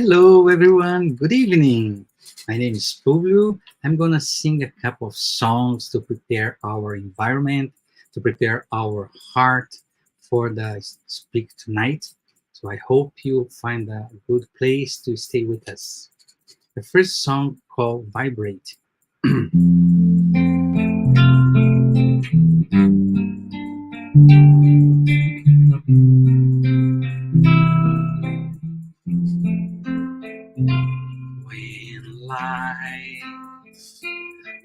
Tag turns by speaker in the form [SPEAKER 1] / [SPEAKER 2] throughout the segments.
[SPEAKER 1] Hello, everyone. Good evening. My name is Publio. I'm gonna sing a couple of songs to prepare our environment, to prepare our heart for the speak tonight. So I hope you find a good place to stay with us. The first song called Vibrate. When life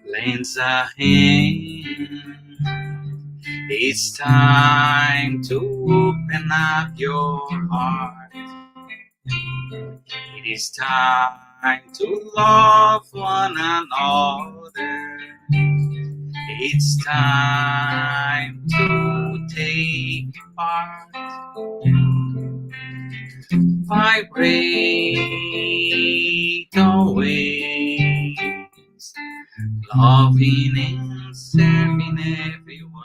[SPEAKER 1] lends a hand, it's time to open up your heart. It is time to love one another. It's time to take part. Vibrate always, loving and serving everyone.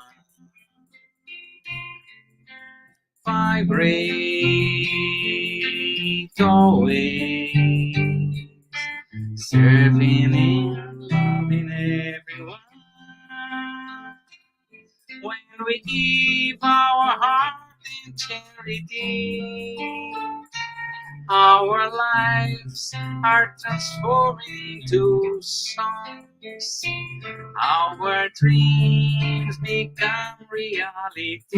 [SPEAKER 1] Vibrate always, serving and loving everyone. When we give our heart in charity, our lives are transforming into songs. Our dreams become reality.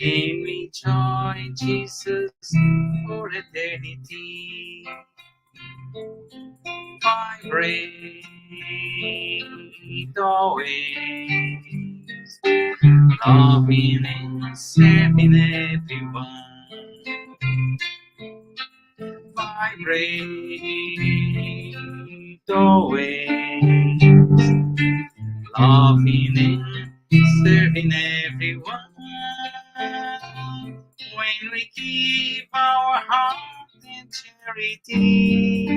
[SPEAKER 1] And we join Jesus for eternity. Vibrate always, loving and serving everyone. Vibrate always, loving and serving everyone. When we give our heart in charity,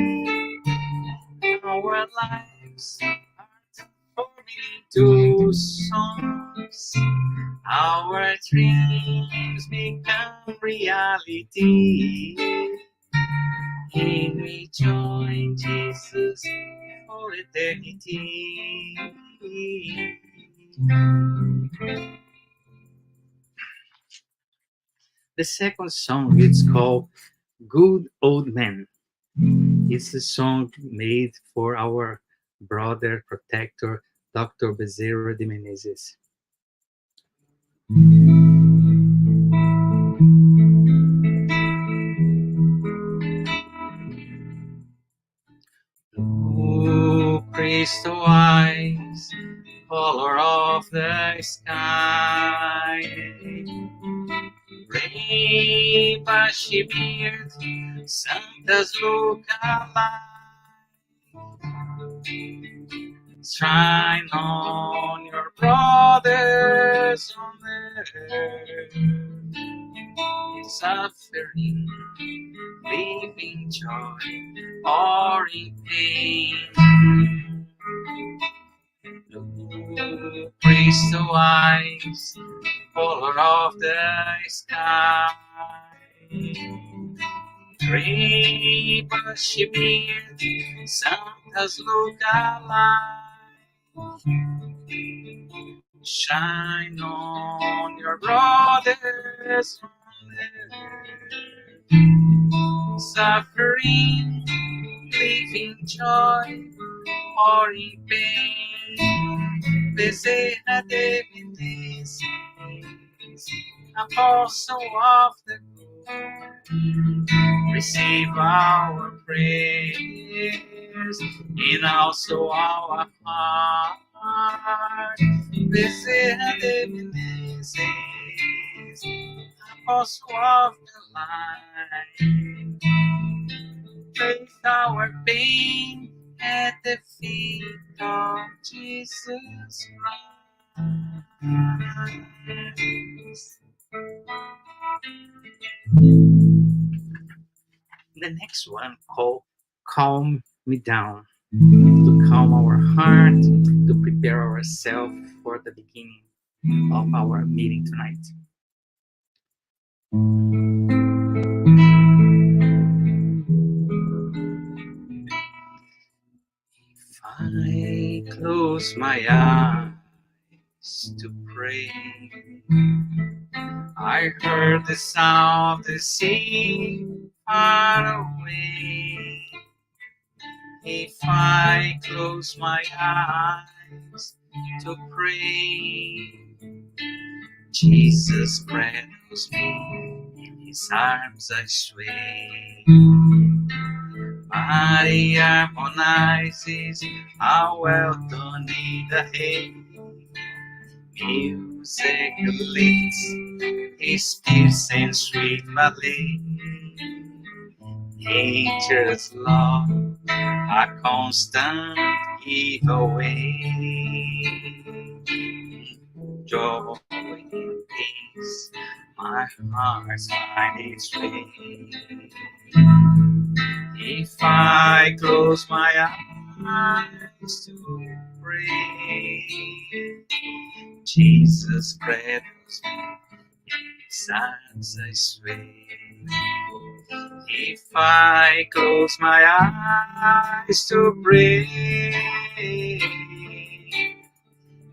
[SPEAKER 1] our lives are transforming into songs. Our dreams become reality. And we join Jesus for eternity. The second song is called Good Old Man. It's a song made for our brother protector, Dr. Bezerra de Menezes. Oh, crystal eyes, color of the sky, gray bushy beard, Santa's look alike. Shine on your brothers on earth, suffering, living joy, or in pain. Blue crystal eyes, color of the sky, gray bushy beard, Santa's look alike. Shine on your brothers on earth, suffering, living joy, or in pain. Bezerra de Menezes, Apostle of the good, receive our prayers and also our heart. Bezerra de Menezes, Apostle of the light, place our pain at the feet of Jesus Christ. The next one called Calm Me Down, to calm our heart, to prepare ourselves for the beginning of our meeting tonight. close my eyes to pray, I heard the sound of the sea far away. If I close my eyes to pray, Jesus cradles me, in his arms I sway. Maria harmonizes how well done in the hay. Music lifts his peace and sweet melody. Nature's love, a constant giveaway. Joy and peace, my heart's find its way. If I close my eyes to pray, Jesus cradles me, his arms I sway. If I close my eyes to pray,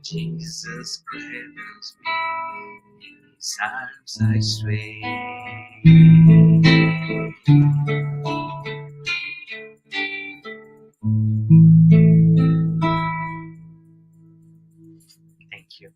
[SPEAKER 1] Jesus cradles me, in his arms I sway. Thank you.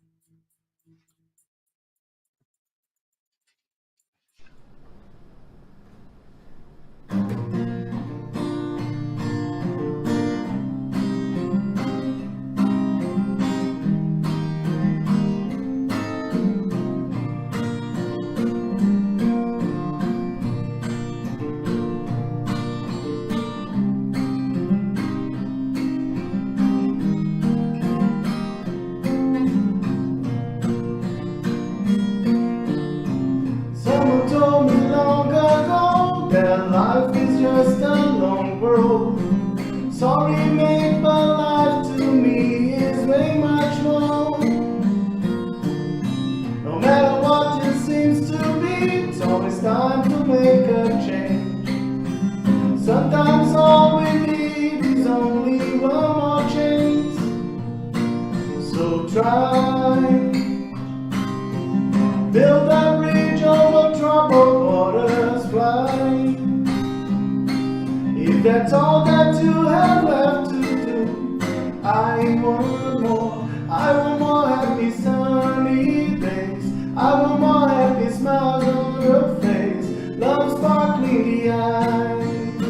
[SPEAKER 2] Someone told me long ago that life is just a long road. Sorry, mate, but life to me is way much more. No matter what it seems to be, it's always time to make a change. Sometimes all we need is only one more chance. So try. Build a bridge over troubled waters, fly. If that's all that you have left to do, I want more. I want more happy sunny days. I want more happy smiles on your face. Love sparkling the eyes.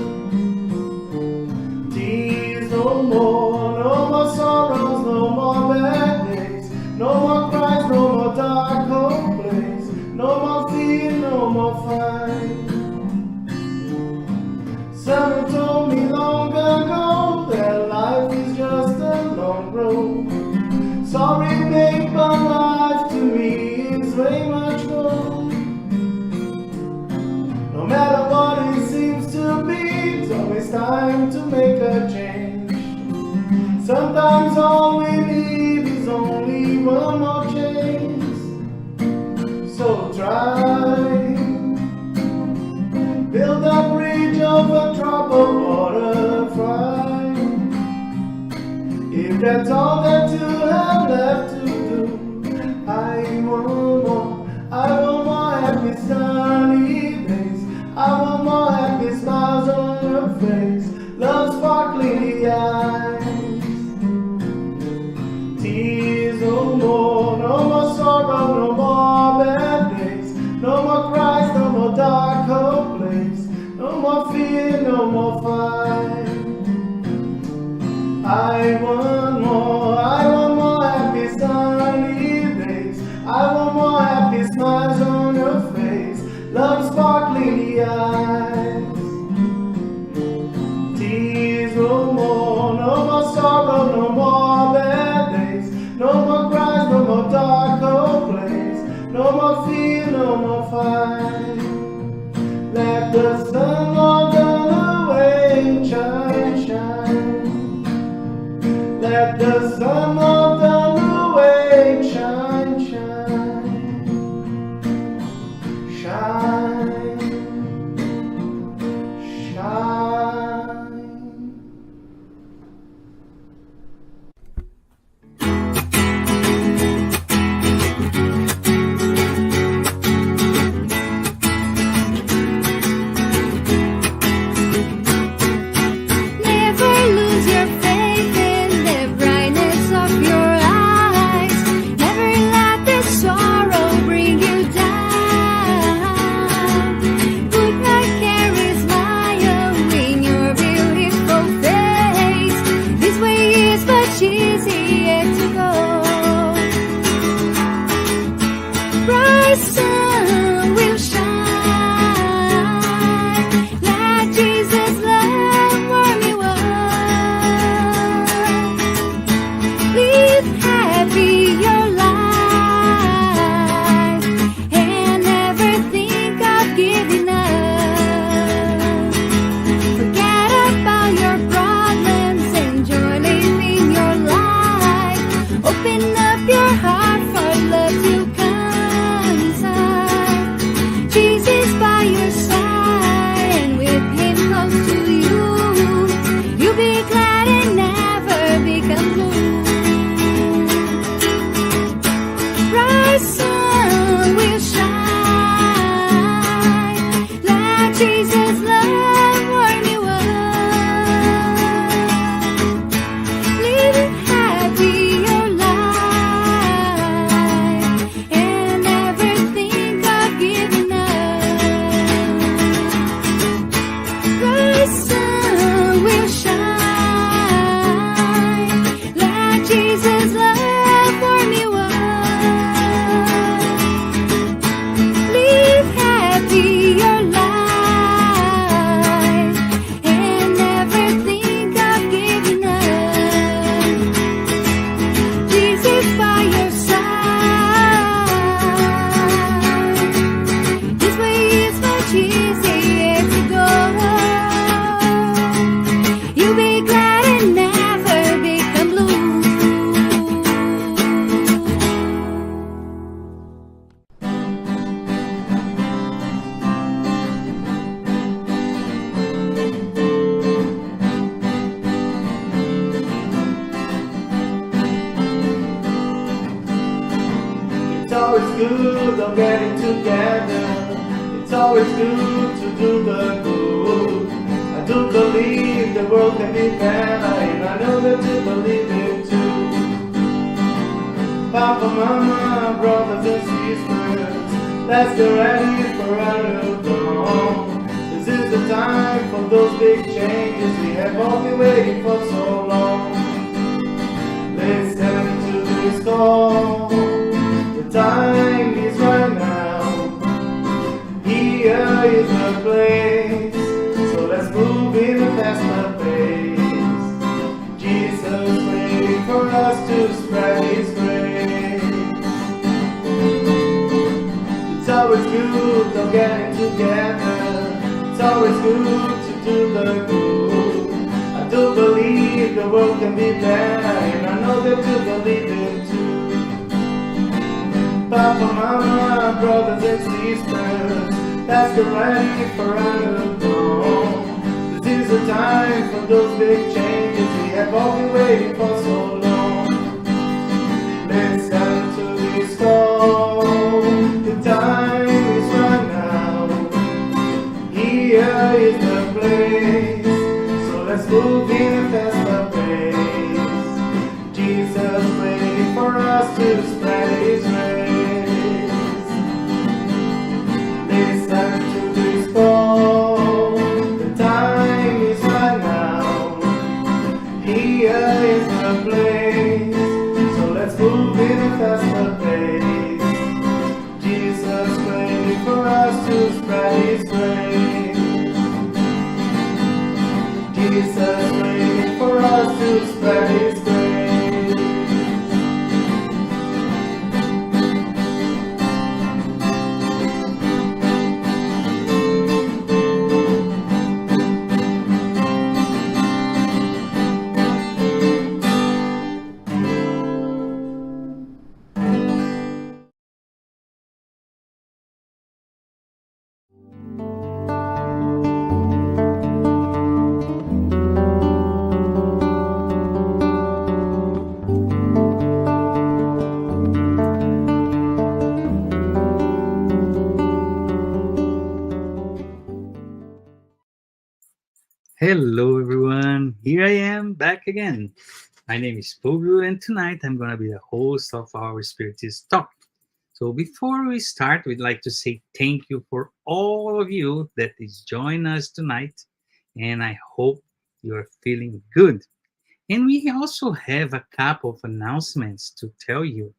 [SPEAKER 2] Tears no more, no more sorrows, no more bad days. No more cries, no more dark hope. No more fear, no more fight. Someone told me long ago that life is just a long road. Sorry, babe, but life to me is way much more. No matter what it seems to be, it's always time to make a change. Sometimes all we need is only one more chance. So try, build a bridge over troubled water, fly. If that's all that you have left to do, I want more. I want more happy sunny days. I want more happy smiles on your face. Love sparkling the eyes. Tears no more, no more sorrow, no more bad days. No more cries, no more dark hope place. No more fear, no more fight. I want more happy sunny days. I want more happy smiles on your face. Love sparkling the eyes. Tears no more sorrow, no more bad days. No more cries, no more dark hope place. No more fear, no more fight. Let the sun on the way shine, shine. Let the sun of the way shine, shine, shine, shine. good of getting together. It's always good to do the good. I do believe the world can be better, and I know that you believe it too. Papa, Mama, brothers and sisters, let's get ready for a new dawn. This is the time for those big changes we have all been waiting for so long. Listen to this call, the time is right now. Here is the place, so let's move in a faster pace. Jesus waiting for us to spread His grace. It's always good to getting together. It's always good to do the good. I do believe the world can be better, and I know that you believe it too. Papa, Mama, brothers and sisters, let's get ready for a new dawn. This is the time for those big changes we have all been waiting for so long. Listen to this call, the time is right now. Here is the place, so let's move in a faster pace. Jesus waiting for us to spread His grace. Listen to this call, the time is right now. Here is the place, so let's move in a faster pace. Jesus waiting for us to spread His grace. Jesus waiting for us to spread His grace.
[SPEAKER 1] Hello, everyone. Here I am back again. My name is Pablo, and tonight I'm going to be the host of our Spiritist Talk. So, before we start, we'd like to say thank you for all of you that is joining us tonight, and I hope you're feeling good. And we also have a couple of announcements to tell you.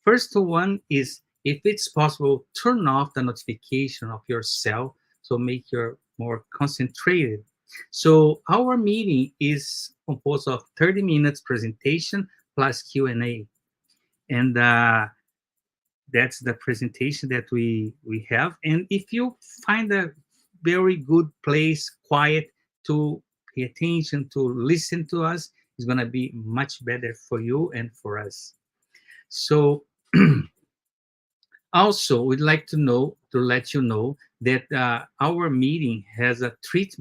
[SPEAKER 1] First one is, if it's possible, turn off the notification of your cell so make you more concentrated. So our meeting is composed of 30 minutes presentation plus Q&A. And that's the presentation that we have. And if you find a very good place, quiet, to pay attention, to listen to us, it's going to be much better for you and for us. So also, we'd like to let you know that our meeting has a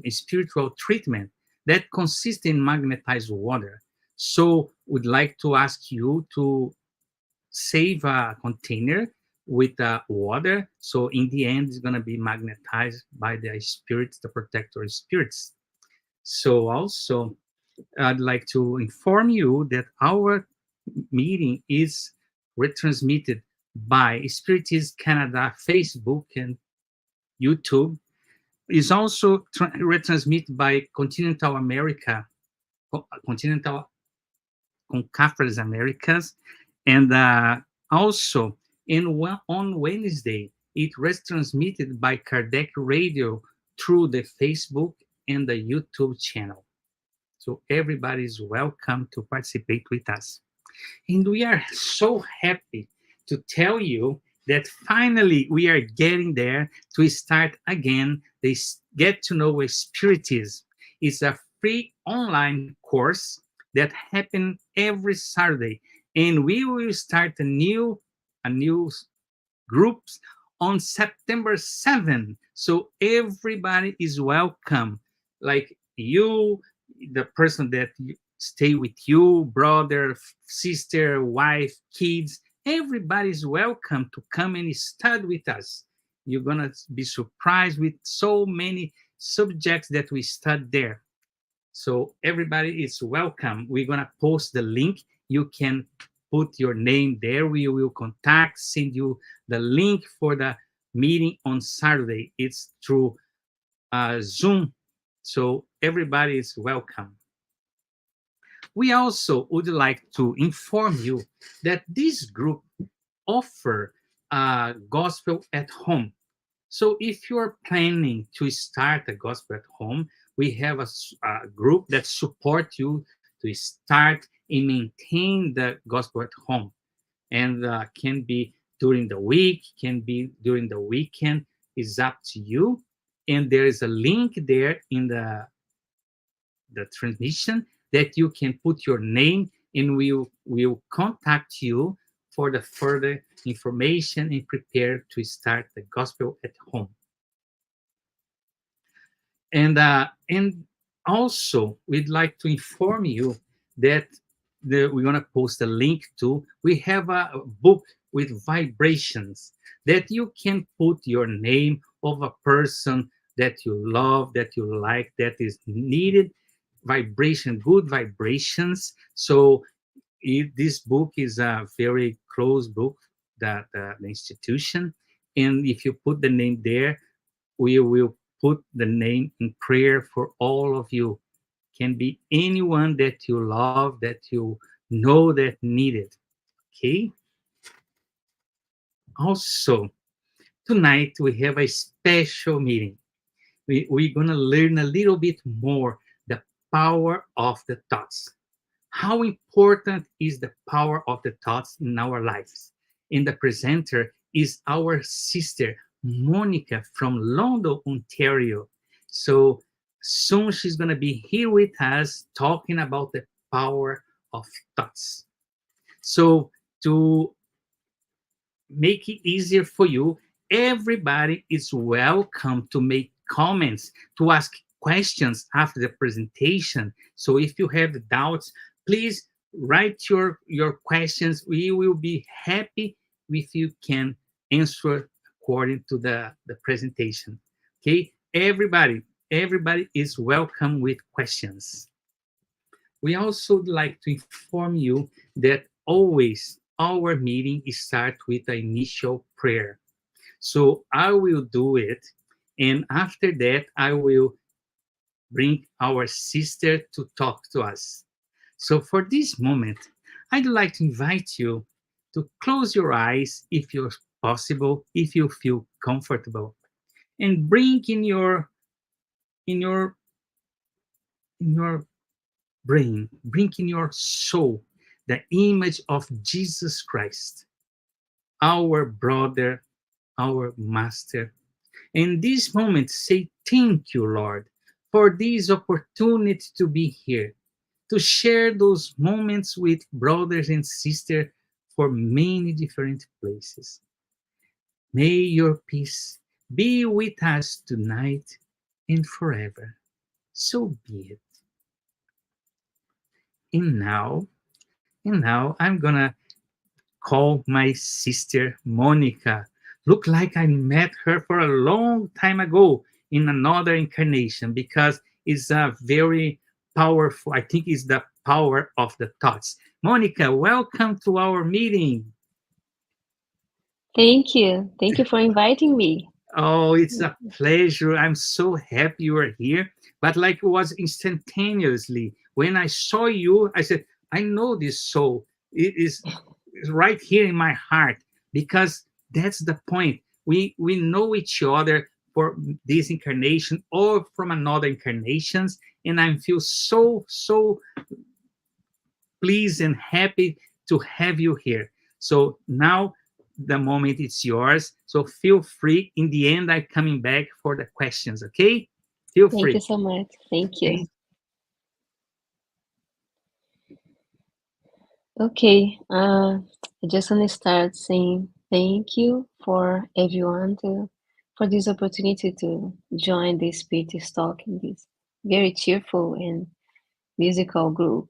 [SPEAKER 1] spiritual treatment that consists in magnetized water. So we'd like to ask you to save a container with water. So in the end, it's going to be magnetized by the spirits, the protector spirits. So also, I'd like to inform you that our meeting is retransmitted by Spiritist Canada Facebook and YouTube. Is also retransmitted by Continental America, Continental Conference Americas, and also on Wednesday, it retransmitted by Kardec Radio through the Facebook and the YouTube channel. So everybody is welcome to participate with us. And we are so happy to tell you that finally we are getting there to start again this Get to Know a Spiritism. It's a free online course that happens every Saturday. And we will start a new groups on September 7th. So everybody is welcome. Like you, the person that stay with you, brother, sister, wife, kids, Everybody is welcome to come and study with us. You're gonna be surprised with so many subjects that we study there. So everybody is welcome. We're gonna post the link. You can put your name there. We will send you the link for the meeting on Saturday. It's through Zoom. So everybody is welcome. We also would like to inform you that this group offer gospel at home. So if you're planning to start a gospel at home, we have a group that support you to start and maintain the gospel at home. And can be during the week, can be during the weekend, is up to you. And there is a link there in the transmission that you can put your name, and we will contact you for the further information and prepare to start the gospel at home. And also we'd like to inform you that we're going to post a link to, we have a book with vibrations that you can put your name of a person that you love, that you like, that is needed vibration, good vibrations. So this book is a very close book that the institution, and if you put the name there, we will put the name in prayer for all of you. Can be anyone that you love, that you know that need it. Okay. Also, tonight we have a special meeting. We're gonna learn a little bit more the power of the thoughts. How important is the power of the thoughts in our lives? And the presenter is our sister, Monica from London, Ontario. So soon she's going to be here with us talking about the power of thoughts. So to make it easier for you, everybody is welcome to make comments, to ask questions after the presentation. So if you have doubts, please write your questions. We will be happy if you can answer according to the presentation. Okay, everybody is welcome with questions. We also like to inform you that always our meeting starts with the initial prayer. So I will do it, and after that, I will bring our sister to talk to us. So for this moment, I'd like to invite you to close your eyes if you're possible, if you feel comfortable, and bring in your in your brain, bring in your soul the image of Jesus Christ, our brother, our master. In this moment, say thank you, Lord, for this opportunity to be here, to share those moments with brothers and sisters for many different places. May your peace be with us tonight and forever. So be it. And now I'm gonna call my sister Monica. Look like I met her for a long time ago in another incarnation, because it's a very powerful, I think it's the power of the thoughts. Monica, welcome to our meeting.
[SPEAKER 3] Thank you. Thank you for inviting me.
[SPEAKER 1] Oh, it's a pleasure. I'm so happy you are here. But like it was instantaneously. When I saw you, I said, I know this soul. It is right here in my heart, because that's the point. We know each other for this incarnation or from another incarnations. And I feel so pleased and happy to have you here. So now the moment is yours. So feel free. In the end, I'm coming back for the questions. Okay? Feel
[SPEAKER 3] Thank you
[SPEAKER 1] free.
[SPEAKER 3] so much. Thank you.
[SPEAKER 1] Okay?
[SPEAKER 3] Okay. I just want to start saying thank you for everyone for this opportunity to join the Spiritist talk in this very cheerful and musical group.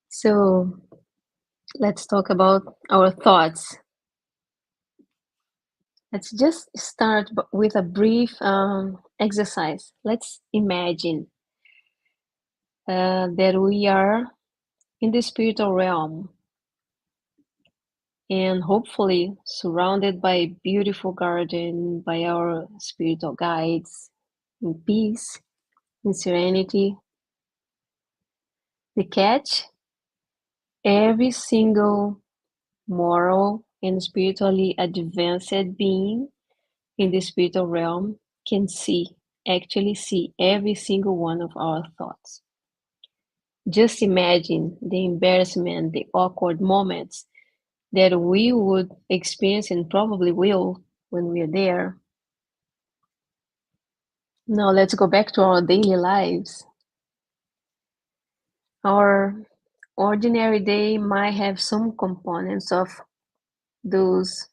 [SPEAKER 3] So Let's talk about our thoughts. Let's just start with a brief exercise. Let's imagine that we are in the spiritual realm and hopefully surrounded by a beautiful garden, by our spiritual guides, in peace, in serenity. The catch, every single moral and spiritually advanced being in the spiritual realm can actually see every single one of our thoughts. Just imagine the embarrassment, the awkward moments that we would experience and probably will when we're there. Now let's go back to our daily lives. Our ordinary day might have some components of those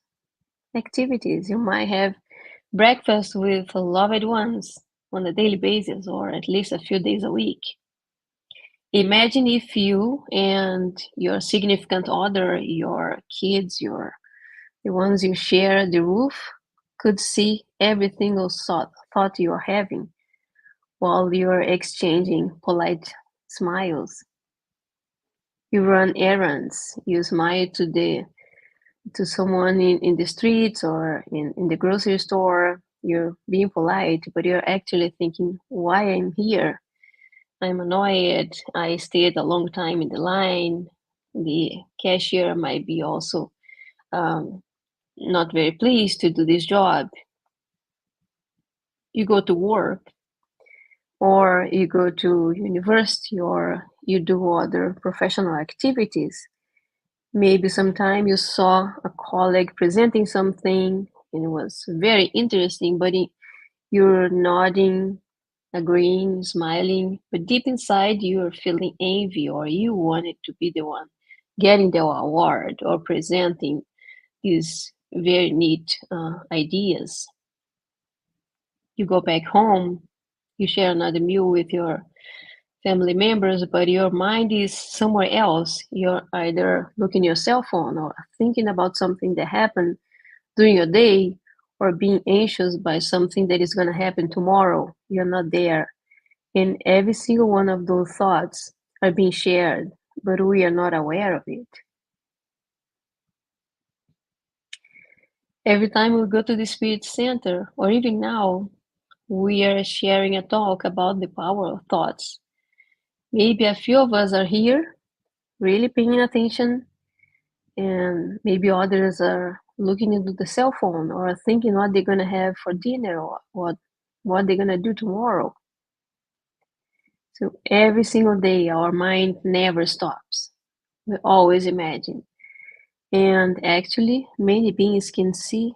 [SPEAKER 3] activities. You might have breakfast with loved ones on a daily basis or at least a few days a week. Imagine if you and your significant other, your kids, the ones you share the roof, could see every single thought you're having while you're exchanging polite smiles. You run errands, you smile to someone in the streets or in the grocery store. You're being polite, but you're actually thinking, why I'm here? I'm annoyed. I stayed a long time in the line. The cashier might be also um, not very pleased to do this job. You go to work or you go to university or you do other professional activities. Maybe sometime you saw a colleague presenting something and it was very interesting, but you're nodding, agreeing, smiling, but deep inside you're feeling envy or you wanted to be the one getting the award or presenting these very neat ideas. You go back home, you share another meal with your family members, but your mind is somewhere else. You're either looking at your cell phone or thinking about something that happened during your day or being anxious by something that is going to happen tomorrow. You're not there. And every single one of those thoughts are being shared, but we are not aware of it. Every time we go to the Spirit Center, or even now, we are sharing a talk about the power of thoughts. Maybe a few of us are here really paying attention, and maybe others are looking into the cell phone or thinking what they're going to have for dinner or what they're going to do tomorrow. So every single day, our mind never stops. We always imagine. And actually, many beings can see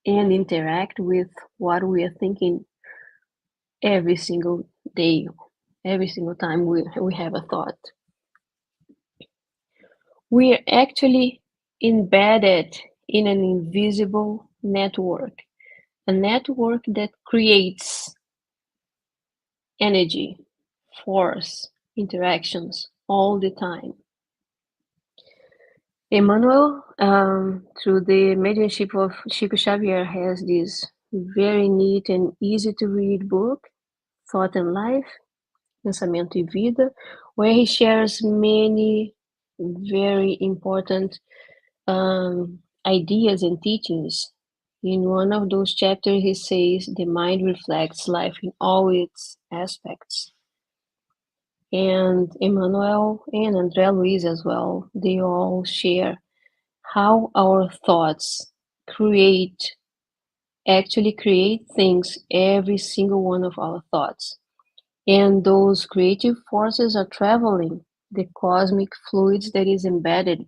[SPEAKER 3] and interact with what we are thinking every single day, every single time we have a thought. We are actually embedded in an invisible network, a network that creates energy, force, interactions all the time. Emmanuel, through the mediumship of Chico Xavier, has this very neat and easy to read book, Thought and Life, Pensamento e Vida, where he shares many very important ideas and teachings. In one of those chapters, he says the mind reflects life in all its aspects. And Emmanuel and André Luiz as well, they all share how our thoughts create actually create things, every single one of our thoughts. And those creative forces are traveling the cosmic fluids that is embedded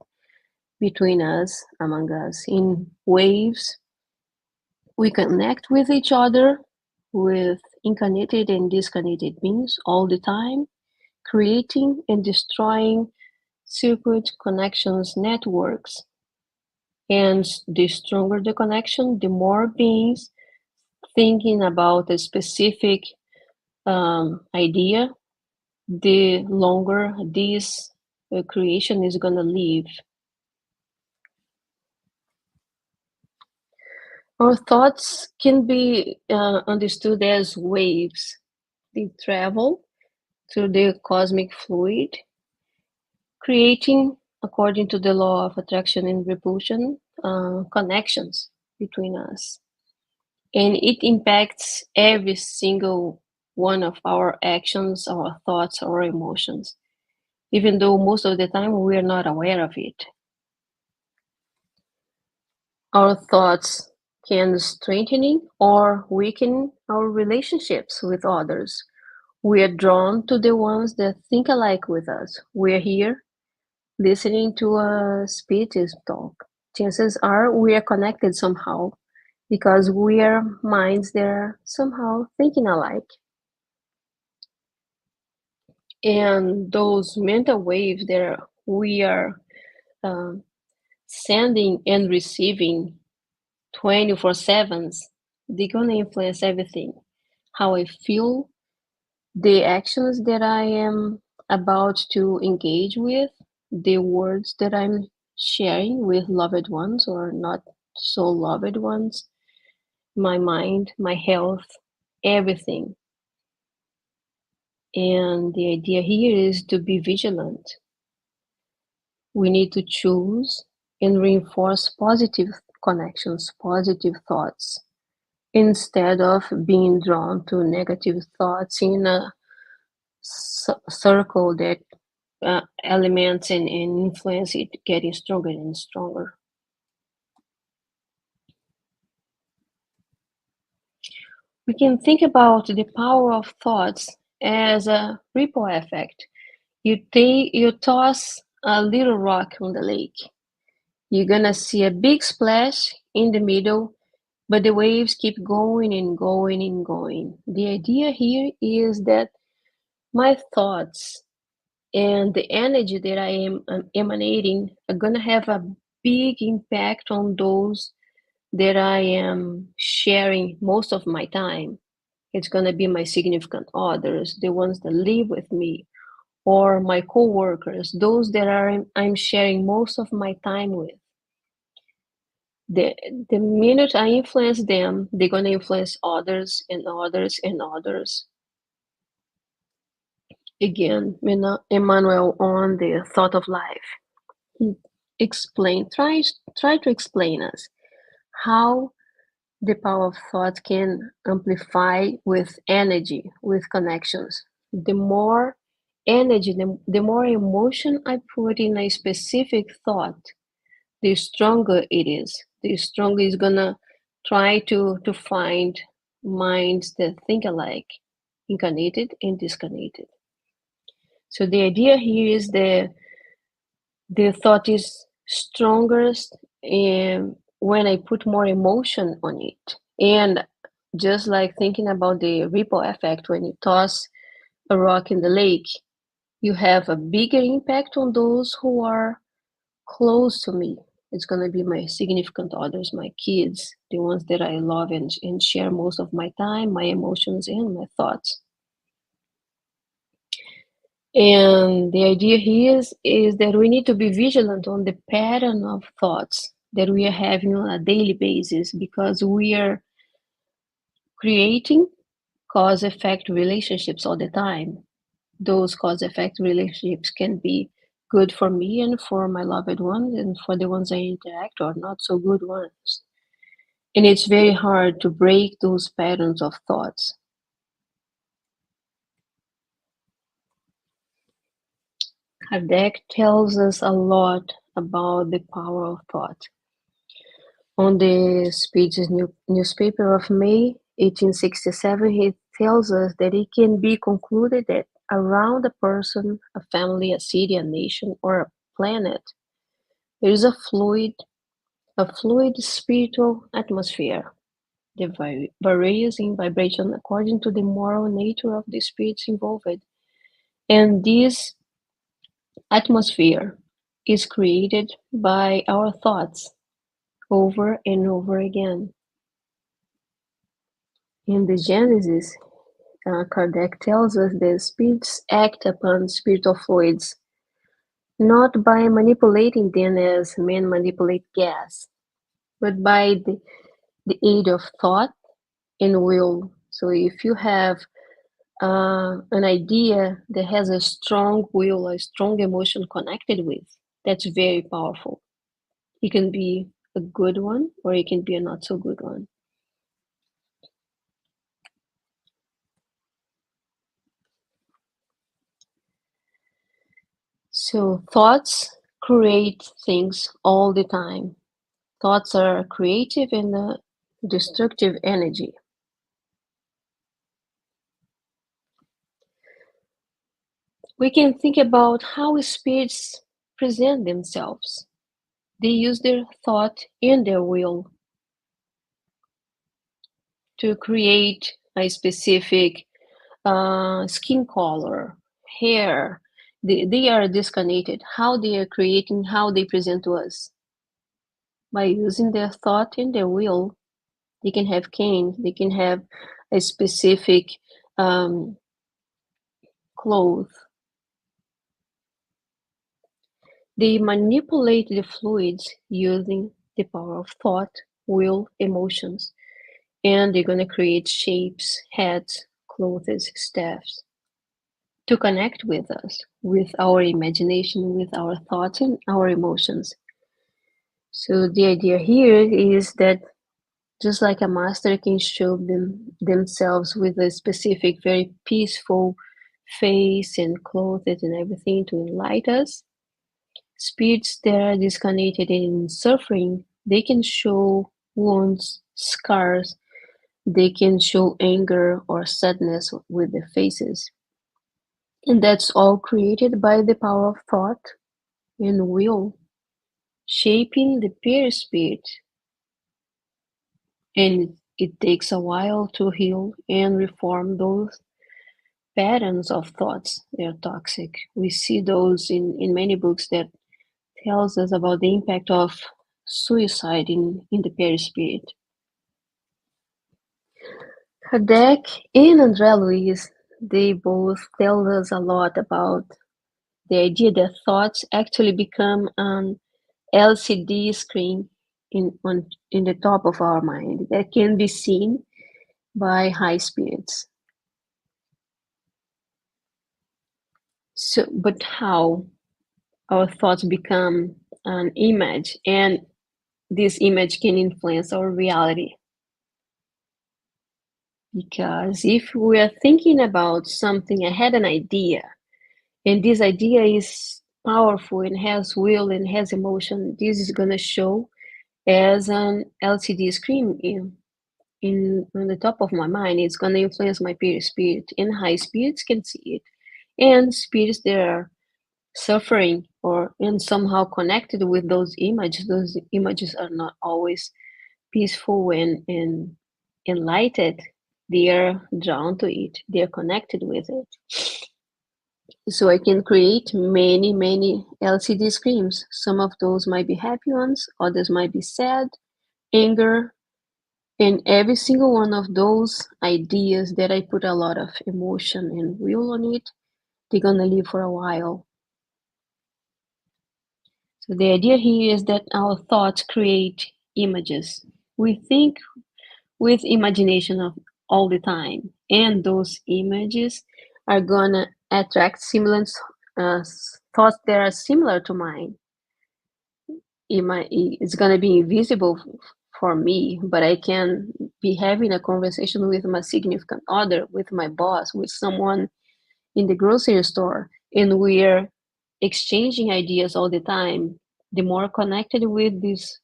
[SPEAKER 3] between us, among us, in waves. We connect with each other, with incarnated and discarnated beings all the time, creating and destroying circuit connections networks. And the stronger the connection, the more beings thinking about a specific idea, the longer this creation is going to live. Our thoughts can be understood as waves. They travel through the cosmic fluid, creating, according to the law of attraction and repulsion, connections between us. And it impacts every single one of our actions, our thoughts, our emotions, even though most of the time we are not aware of it. Our thoughts can strengthen or weaken our relationships with others. We are drawn to the ones that think alike with us. We are here listening to a Spiritist talk. Chances are we are connected somehow because we are minds that are somehow thinking alike. And those mental waves that we are uh, sending and receiving 24/7, they're gonna influence everything. How I feel, the actions that I am about to engage with, the words that I'm sharing with loved ones or not so loved ones, my mind, my health, everything. And the idea here is to be vigilant. We need to choose and reinforce positive connections, positive thoughts, instead of being drawn to negative thoughts in a circle that elements and influence it getting stronger and stronger. We can think about the power of thoughts as a ripple effect. You toss a little rock on the lake. You're gonna see a big splash in the middle, but the waves keep going and going and going. The idea here is that my thoughts and the energy that I am emanating are gonna have a big impact on those that I am sharing most of my time. It's gonna be my significant others, the ones that live with me, or my coworkers, those that I'm sharing most of my time with. The the minute I influence them, they're gonna influence others and others and others. Again, Emmanuel on the thought of life. He try to explain us how the power of thought can amplify with energy, with connections. The more energy, the more emotion I put in a specific thought, the stronger it is. The stronger is gonna try to find minds that think alike, incarnated and discarnated. So the idea here is the thought is strongest when I put more emotion on it. And just like thinking about the ripple effect, when you toss a rock in the lake, you have a bigger impact on those who are close to me. It's going to be my significant others, my kids, the ones that I love and share most of my time, my emotions, and my thoughts. And the idea here is that we need to be vigilant on the pattern of thoughts that we are having on a daily basis because we are creating cause effect relationships all the time. Those cause effect relationships can be good for me and for my loved ones and for the ones I interact or not so good ones. And it's very hard to break those patterns of thoughts. Kardec tells us a lot about the power of thought. On the Spiritist newspaper of May 1867, he tells us that it can be concluded that around a person, a family, a city, a nation, or a planet, there is a fluid spiritual atmosphere that varies in vibration according to the moral nature of the spirits involved. And this atmosphere is created by our thoughts over and over again. In the Genesis, Kardec tells us that spirits act upon spiritual fluids, not by manipulating them as men manipulate gas, but by the aid of thought and will. So if you have an idea that has a strong will, a strong emotion connected with, that's very powerful. It can be a good one or it can be a not so good one. So thoughts create things all the time. Thoughts are creative and destructive energy. We can think about how spirits present themselves. They use their thought and their will to create a specific skin color, hair. They are disconnected. How they are creating, how they present to us. By using their thought and their will, they can have cane, they can have a specific um, cloth. They manipulate the fluids using the power of thought, will, emotions, and they're going to create shapes, hats, clothes, staffs to connect with us, with our imagination, with our thoughts and our emotions. So the idea here is that just like a master can show themselves with a specific, very peaceful face and clothes and everything to enlighten us, spirits that are disconnected and suffering, they can show wounds, scars, they can show anger or sadness with their faces. And that's all created by the power of thought and will, shaping the perispirit. And it takes a while to heal and reform those patterns of thoughts. They're toxic. We see those in many books that tells us about the impact of suicide in the perispirit. Kardec and André Luiz, they both tell us a lot about the idea that thoughts actually become an LCD screen in the top of our mind that can be seen by high spirits. So, but how our thoughts become an image, and this image can influence our reality? Because if we are thinking about something, I had an idea, and this idea is powerful and has will and has emotion, this is going to show as an LCD screen in on the top of my mind. It's going to influence my spirit, and high spirits can see it. And spirits that are suffering or and somehow connected with those images are not always peaceful and enlightened. They are drawn to it, they are connected with it. So I can create many LCD screens. Some of those might be happy ones, others might be sad, anger, and every single one of those ideas that I put a lot of emotion and will on it, they're gonna live for a while. So the idea here is that our thoughts create images. We think with imagination of all the time, and those images are gonna attract similar thoughts that are similar to mine. It's gonna be invisible for me, but I can be having a conversation with my significant other, with my boss, with someone in the grocery store, and we're exchanging ideas all the time. The more connected with this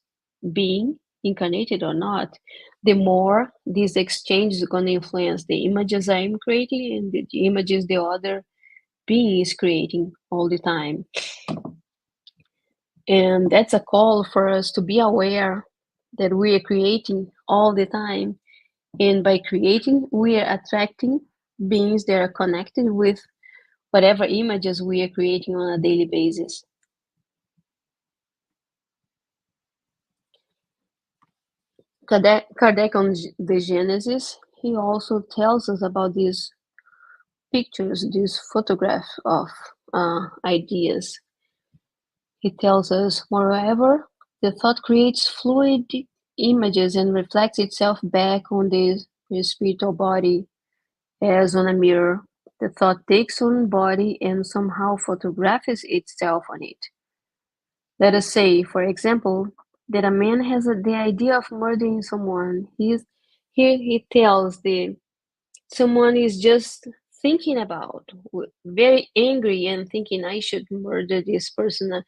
[SPEAKER 3] being, incarnated or not, the more this exchange is going to influence the images I'm creating and the images the other being is creating all the time. And that's a call for us to be aware that we are creating all the time. And by creating, we are attracting beings that are connected with whatever images we are creating on a daily basis. Kardec on the Genesis, he also tells us about these pictures, these photographs of ideas. He tells us, moreover, the thought creates fluid images and reflects itself back on the spiritual body as on a mirror. The thought takes on body and somehow photographs itself on it. Let us say, for example, that a man has the idea of murdering someone. Here he tells the someone is just thinking about, very angry and thinking, I should murder this person.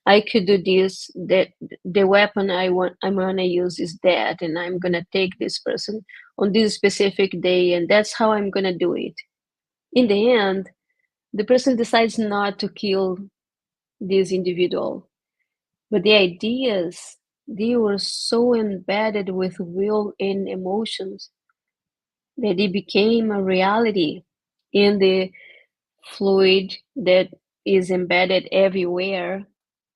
[SPEAKER 3] I could do this. That the weapon I'm gonna use is that, and I'm gonna take this person on this specific day, and that's how I'm gonna do it. In the end, the person decides not to kill this individual, but the ideas, they were so embedded with will and emotions that it became a reality in the fluid that is embedded everywhere.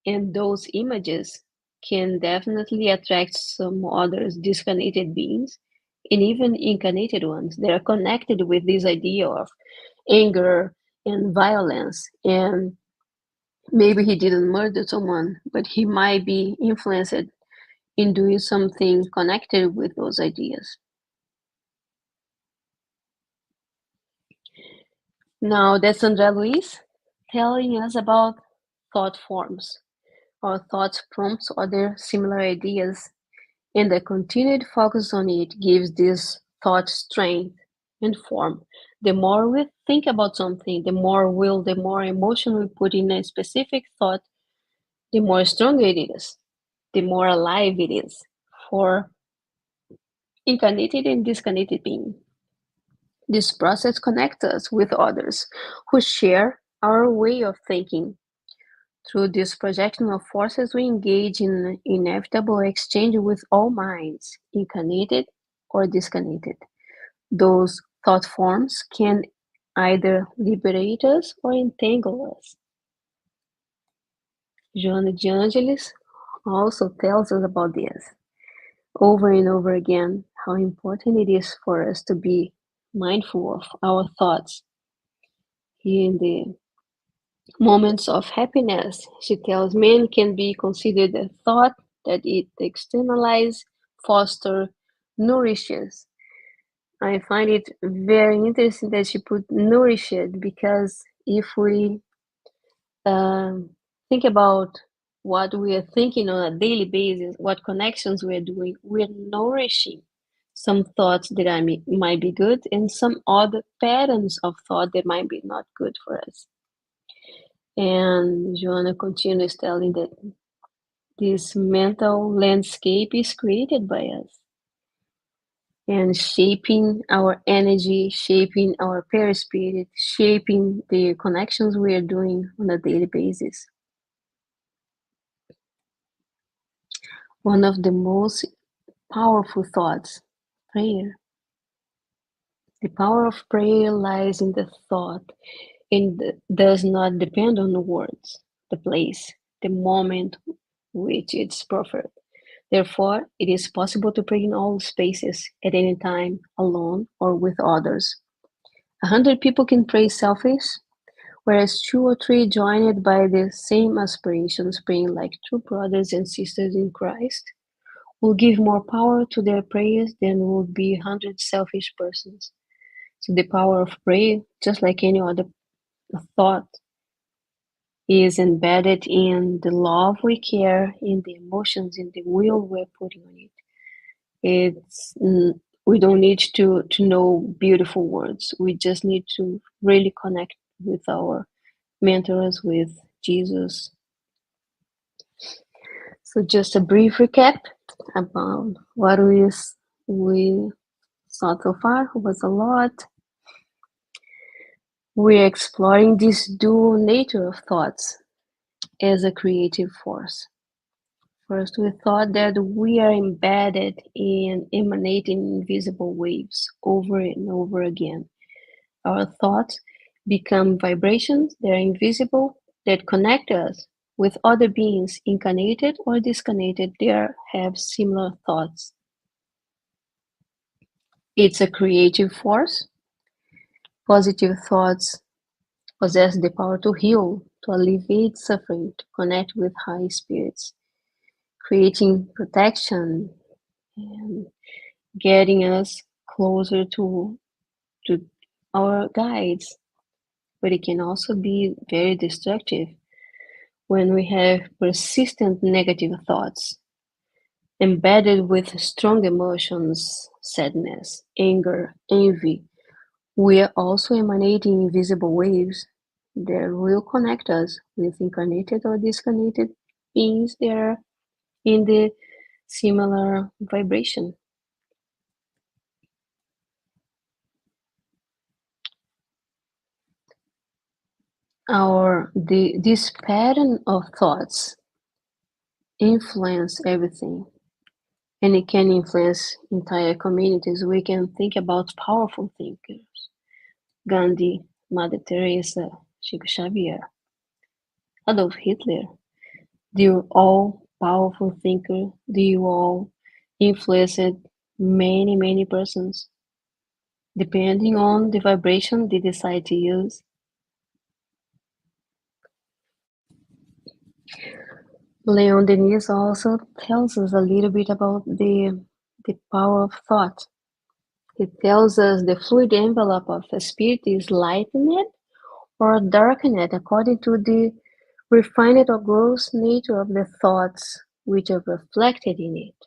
[SPEAKER 3] And those images can definitely attract some others disconnected beings and even incarnated ones that are connected with this idea of anger and violence. And maybe he didn't murder someone, but he might be influenced in doing something connected with those ideas. Now that's André Luiz telling us about thought forms. Our thoughts prompts other similar ideas, and the continued focus on it gives this thought strength and form. The more we think about something, the more will, the more emotion we put in a specific thought, the more stronger it is, the more alive it is for incarnated and discarnated being. This process connects us with others who share our way of thinking. Through this projection of forces, we engage in inevitable exchange with all minds, incarnated or discarnated. Those thought forms can either liberate us or entangle us. Joana de Angelis also tells us about this over and over again, how important it is for us to be mindful of our thoughts. Here in the moments of happiness, she tells men can be considered a thought that it externalizes, fosters, nourishes. I find it very interesting that she put nourished because if we um, think about what we are thinking on a daily basis, what connections we are doing, we're nourishing some thoughts that might be good and some other patterns of thought that might be not good for us. And Joanna continues telling that this mental landscape is created by us and shaping our energy, shaping our perispirit, shaping the connections we are doing on a daily basis. One of the most powerful thoughts, prayer. The power of prayer lies in the thought and does not depend on the words, the place, the moment which it's proffered. Therefore, it is possible to pray in all spaces, at any time, alone or with others. 100 people can pray selfish, whereas two or three joined by the same aspirations, praying like true brothers and sisters in Christ, will give more power to their prayers than would be 100 selfish persons. So the power of prayer, just like any other thought, is embedded in the love we care, in the emotions, in the will we're putting on it. It's we don't need to know beautiful words. We just need to really connect with our mentors, with Jesus. So just a brief recap about what we saw so far. It was a lot. We're exploring this dual nature of thoughts as a creative force. First, we thought that we are embedded in emanating invisible waves over and over again. Our thoughts become vibrations that are invisible, that connect us with other beings, incarnated or discarnated, that have similar thoughts. It's a creative force. Positive thoughts possess the power to heal, to alleviate suffering, to connect with high spirits, creating protection and getting us closer to our guides. But it can also be very destructive when we have persistent negative thoughts embedded with strong emotions, sadness, anger, envy. We are also emanating invisible waves that will connect us with incarnated or discarnated beings that are in the similar vibration. This pattern of thoughts influence everything, and it can influence entire communities. We can think about powerful thinkers: Gandhi, Mother Teresa, Chico Xavier, Adolf Hitler. They were all powerful thinkers. They all influenced many persons, depending on the vibration they decide to use. Leon Denis also tells us a little bit about the power of thought. He tells us the fluid envelope of a spirit is lightened or darkened according to the refined or gross nature of the thoughts which are reflected in it.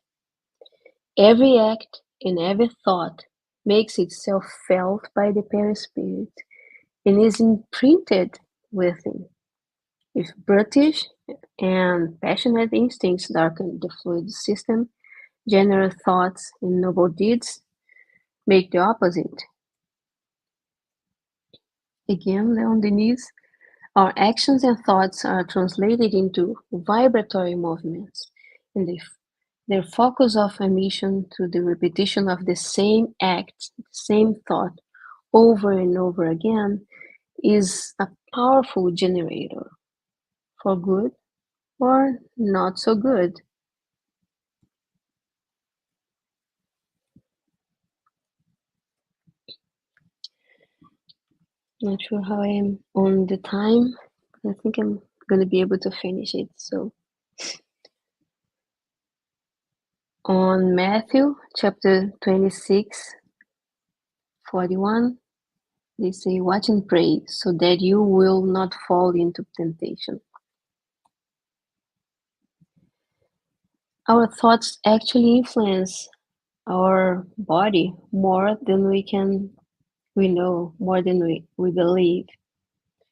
[SPEAKER 3] Every act and every thought makes itself felt by the perispirit and is imprinted within. If brutish and passionate instincts darken the fluid system, generous thoughts and noble deeds make the opposite. Again, Leon Denis, our actions and thoughts are translated into vibratory movements, and their focus of emission to the repetition of the same act, the same thought, over and over again, is a powerful generator for good or not so good. Not sure how I am on the time. I think I'm going to be able to finish it. So, on Matthew chapter 26, 41, they say, "Watch and pray so that you will not fall into temptation." Our thoughts actually influence our body more than we know, more than we believe.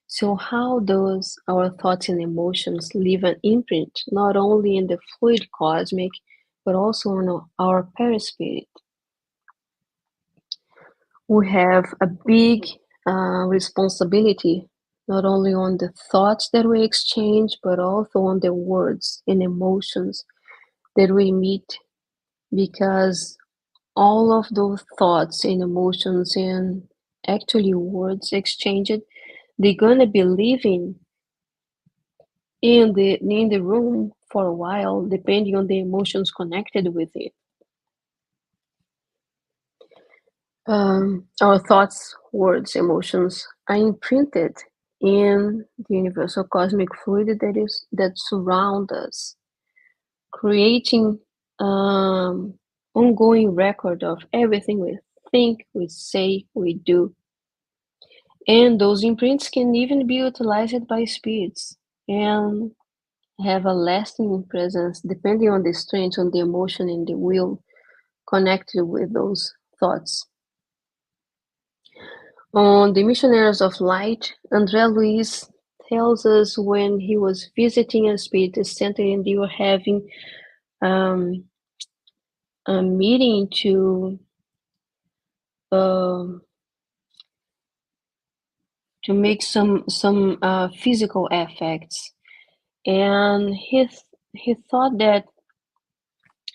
[SPEAKER 3] So how does our thoughts and emotions leave an imprint not only in the fluid cosmic, but also on our perispirit? We have a big responsibility not only on the thoughts that we exchange, but also on the words and emotions that we emit, because all of those thoughts and emotions and actually words exchanged, they're gonna be living in the room for a while, depending on the emotions connected with it. Our thoughts, words, emotions are imprinted in the universal cosmic fluid that surround us, creating ongoing record of everything we think, we say, we do. And those imprints can even be utilized by spirits and have a lasting presence depending on the strength, on the emotion, and the will connected with those thoughts. On the Missionaries of Light, André Luiz tells us when he was visiting a Spiritist center and they were having um, a meeting um to make some physical effects, and he thought that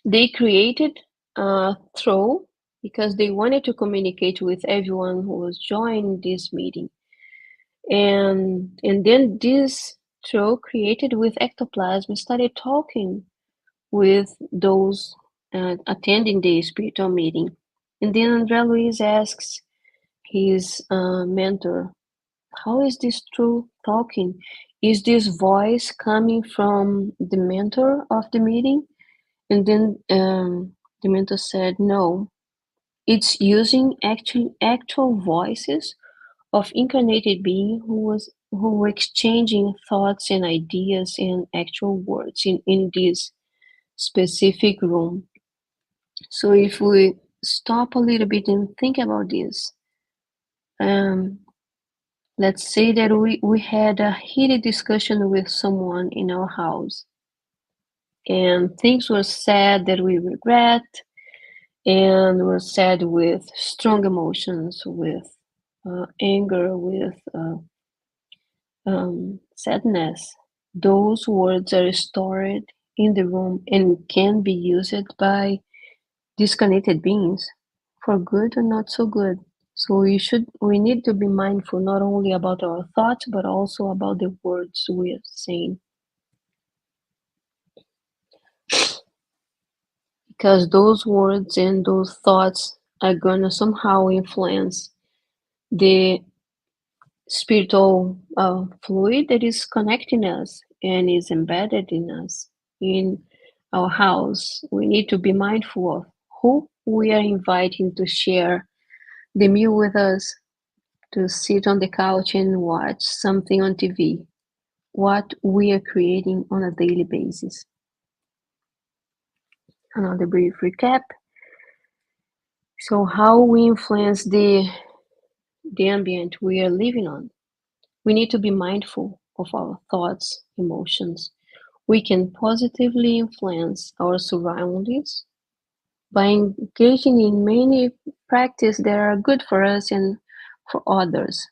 [SPEAKER 3] they created a throw because they wanted to communicate with everyone who was joining this meeting, and then this throw created with ectoplasm started talking with those attending the spiritual meeting. And then André Luiz asks his mentor, How is this true talking? Is this voice coming from the mentor of the meeting? And then the mentor said, no, it's using actual voices of incarnated being who were exchanging thoughts and ideas and actual words in this specific room. So if we stop a little bit and think about this, um, let's say that we had a heated discussion with someone in our house, and things were said that we regret, and were said with strong emotions, with anger, with sadness. Those words are stored in the room and can be used by disconnected beings for good or not so good. So we need to be mindful not only about our thoughts but also about the words we are saying, because those words and those thoughts are gonna somehow influence the spiritual fluid that is connecting us and is embedded in us in our house. We need to be mindful of who we are inviting to share the meal with us, to sit on the couch and watch something on TV, what we are creating on a daily basis. Another brief recap. So, how we influence the ambient we are living on. We need to be mindful of our thoughts, emotions. We can positively influence our surroundings by engaging in many practices that are good for us and for others.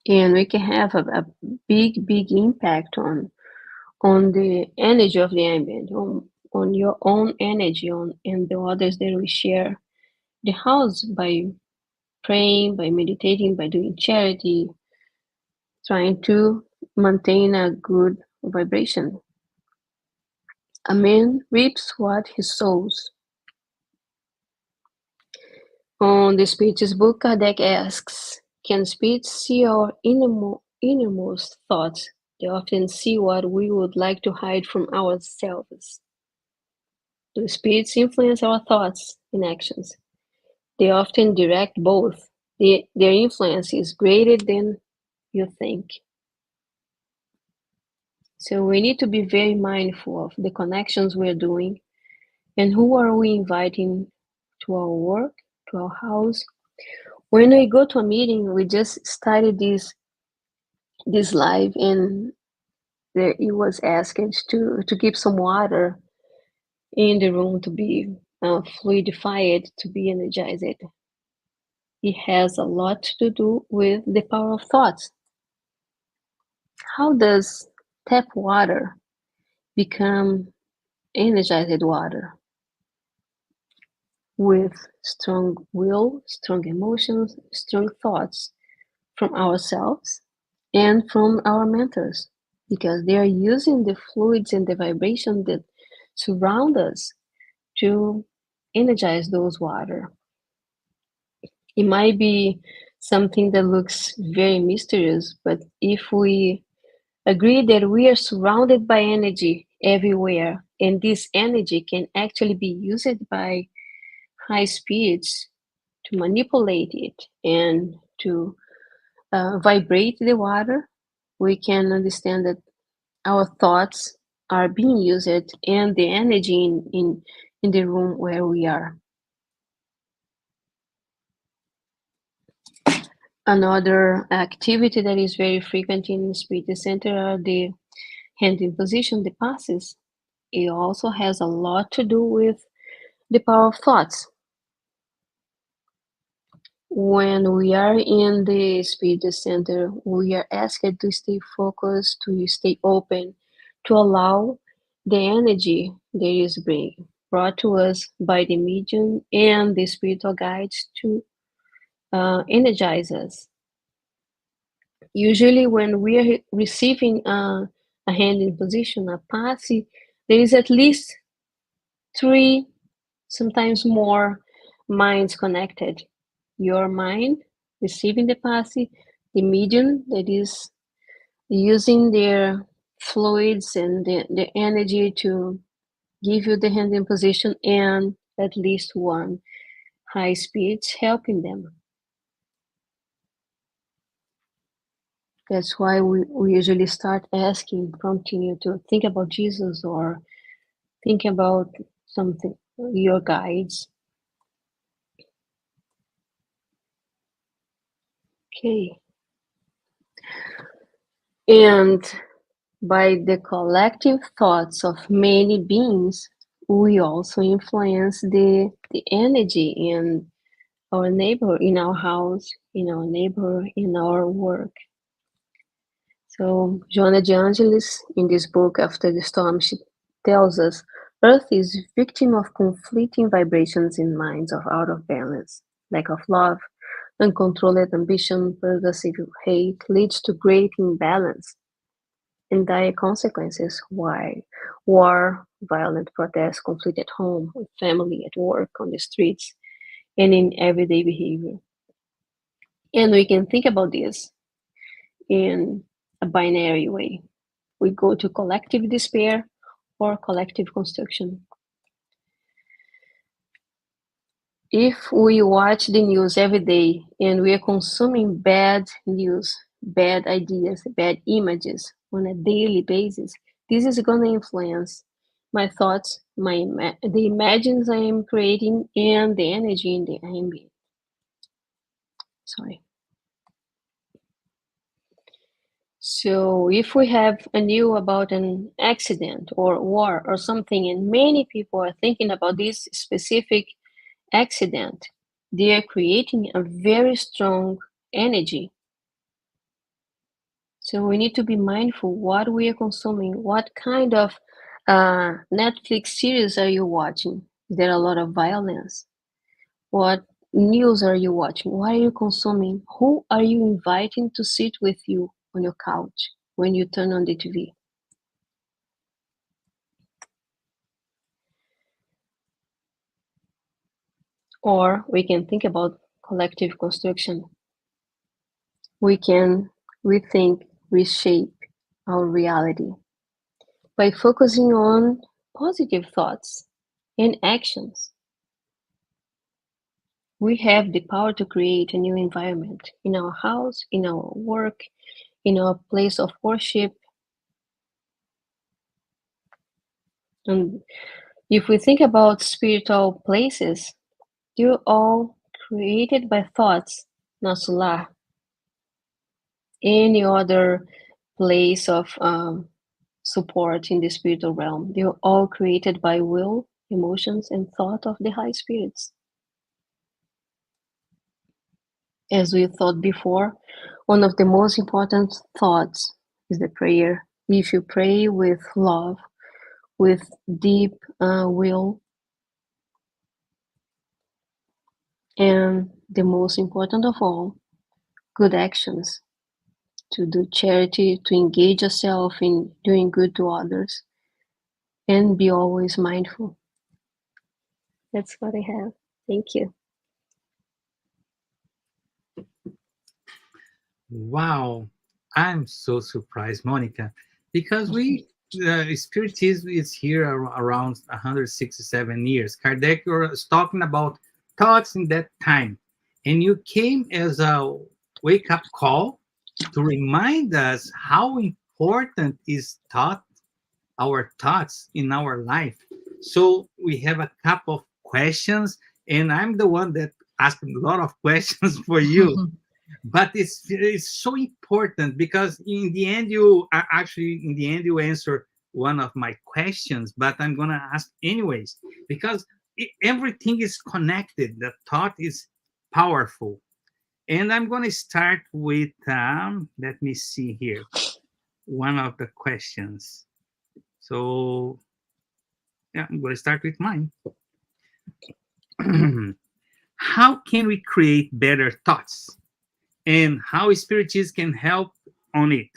[SPEAKER 3] And we can have a big impact on the energy of the ambient, on your own energy, on and the others that we share the house by praying, by meditating, by doing charity, trying to maintain a good vibration. A man reaps what he sows. On the Spiritist book, Kardec asks, can spirits see our innermost thoughts? They often see what we would like to hide from ourselves. Do spirits influence our thoughts and actions? They often direct both. Their influence is greater than you think. So we need to be very mindful of the connections we're doing and who are we inviting to our work, to our house. When we go to a meeting, we just started this live, and it was asked to keep some water in the room to be fluidified, to be energized. It has a lot to do with the power of thoughts. How does tap water become energized water? With strong will, strong emotions, strong thoughts from ourselves and from our mentors, because they are using the fluids and the vibration that surround us to energize those water. It might be something that looks very mysterious, but if we agree that we are surrounded by energy everywhere, and this energy can actually be used by high spirits to manipulate it and to vibrate the water, we can understand that our thoughts are being used and the energy in the room where we are. Another activity that is very frequent in the Spirit Center are the hand in position, the passes. It also has a lot to do with the power of thoughts. When we are in the Spirit Center, we are asked to stay focused, to stay open, to allow the energy that is brought to us by the medium and the spiritual guides to energize us. Usually, when we are receiving a hand in position, a passe, there is at least three, sometimes more minds connected. Your mind, receiving the pass, the medium that is using their fluids and the energy to give you the hand in position, and at least one high spirit helping them. That's why we usually start asking, prompting you to think about Jesus or think about something, your guides. Okay. And by the collective thoughts of many beings, we also influence the energy in our neighbor, in our house, in our neighbor, in our work. So Joanna de Angelis, in this book, After the Storm, she tells us Earth is victim of conflicting vibrations in minds of out of balance. Lack of love, uncontrolled ambition, pervasive hate leads to great imbalance and dire consequences. Why? War, violent protests, conflict at home, with family, at work, on the streets, and in everyday behavior. And we can think about this in a binary way. We go to collective despair or collective construction. If we watch the news every day and we are consuming bad news, bad ideas, bad images on a daily basis, this is going to influence my thoughts, the images I am creating, and the energy in the ambient. Sorry. So if we have a news about an accident or war or something, and many people are thinking about this specific accident, they are creating a very strong energy. So we need to be mindful what we are consuming, what kind of Netflix series are you watching? Is there a lot of violence? What news are you watching? What are you consuming? Who are you inviting to sit with you on your couch when you turn on the TV? Or we can think about collective construction. We can rethink, reshape our reality by focusing on positive thoughts and actions. We have the power to create a new environment in our house, in our work, in our place of worship. And if we think about spiritual places, they're all created by thoughts, not solar. Any other place of support in the spiritual realm. They're all created by will, emotions, and thought of the high spirits. As we thought before, one of the most important thoughts is the prayer. If you pray with love, with deep will, and the most important of all, good actions, to do charity, to engage yourself in doing good to others, and be always mindful. That's what I have. Thank you.
[SPEAKER 1] Wow, I'm so surprised, Monica, because we Spiritism is here around 167 years. Kardec was talking about thoughts in that time, and you came as a wake-up call to remind us how important is our thoughts in our life. So we have a couple of questions, and I'm the one that asked a lot of questions for you, but it's so important because in the end you answer one of my questions, but I'm gonna ask anyways because everything is connected. The thought is powerful, and I'm gonna start with let me see here one of the questions. So yeah, I'm gonna start with mine. How can we create better thoughts, and how spiritism can help on it?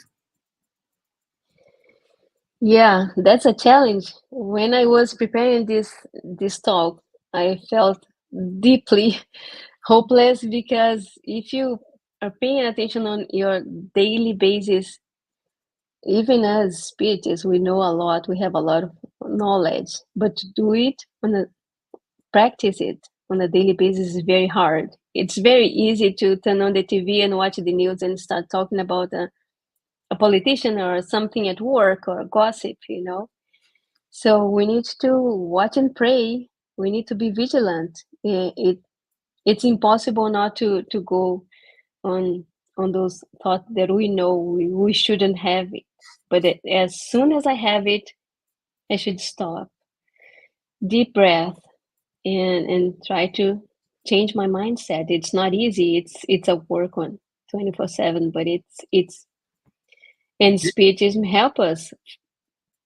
[SPEAKER 3] Yeah, that's a challenge. When I was preparing this talk, I felt deeply hopeless because if you are paying attention on your daily basis, even as spiritists, we know a lot, we have a lot of knowledge, but to do it on a practice it on a daily basis is very hard. It's very easy to turn on the TV and watch the news and start talking about a politician or something at work or gossip, you know. So we need to watch and pray. We need to be vigilant. It's impossible not to go on those thoughts that we know we shouldn't have it. But as soon as I have it, I should stop, deep breath, and try to change my mindset. It's not easy. It's a work on 24/7, but it's and spiritism help us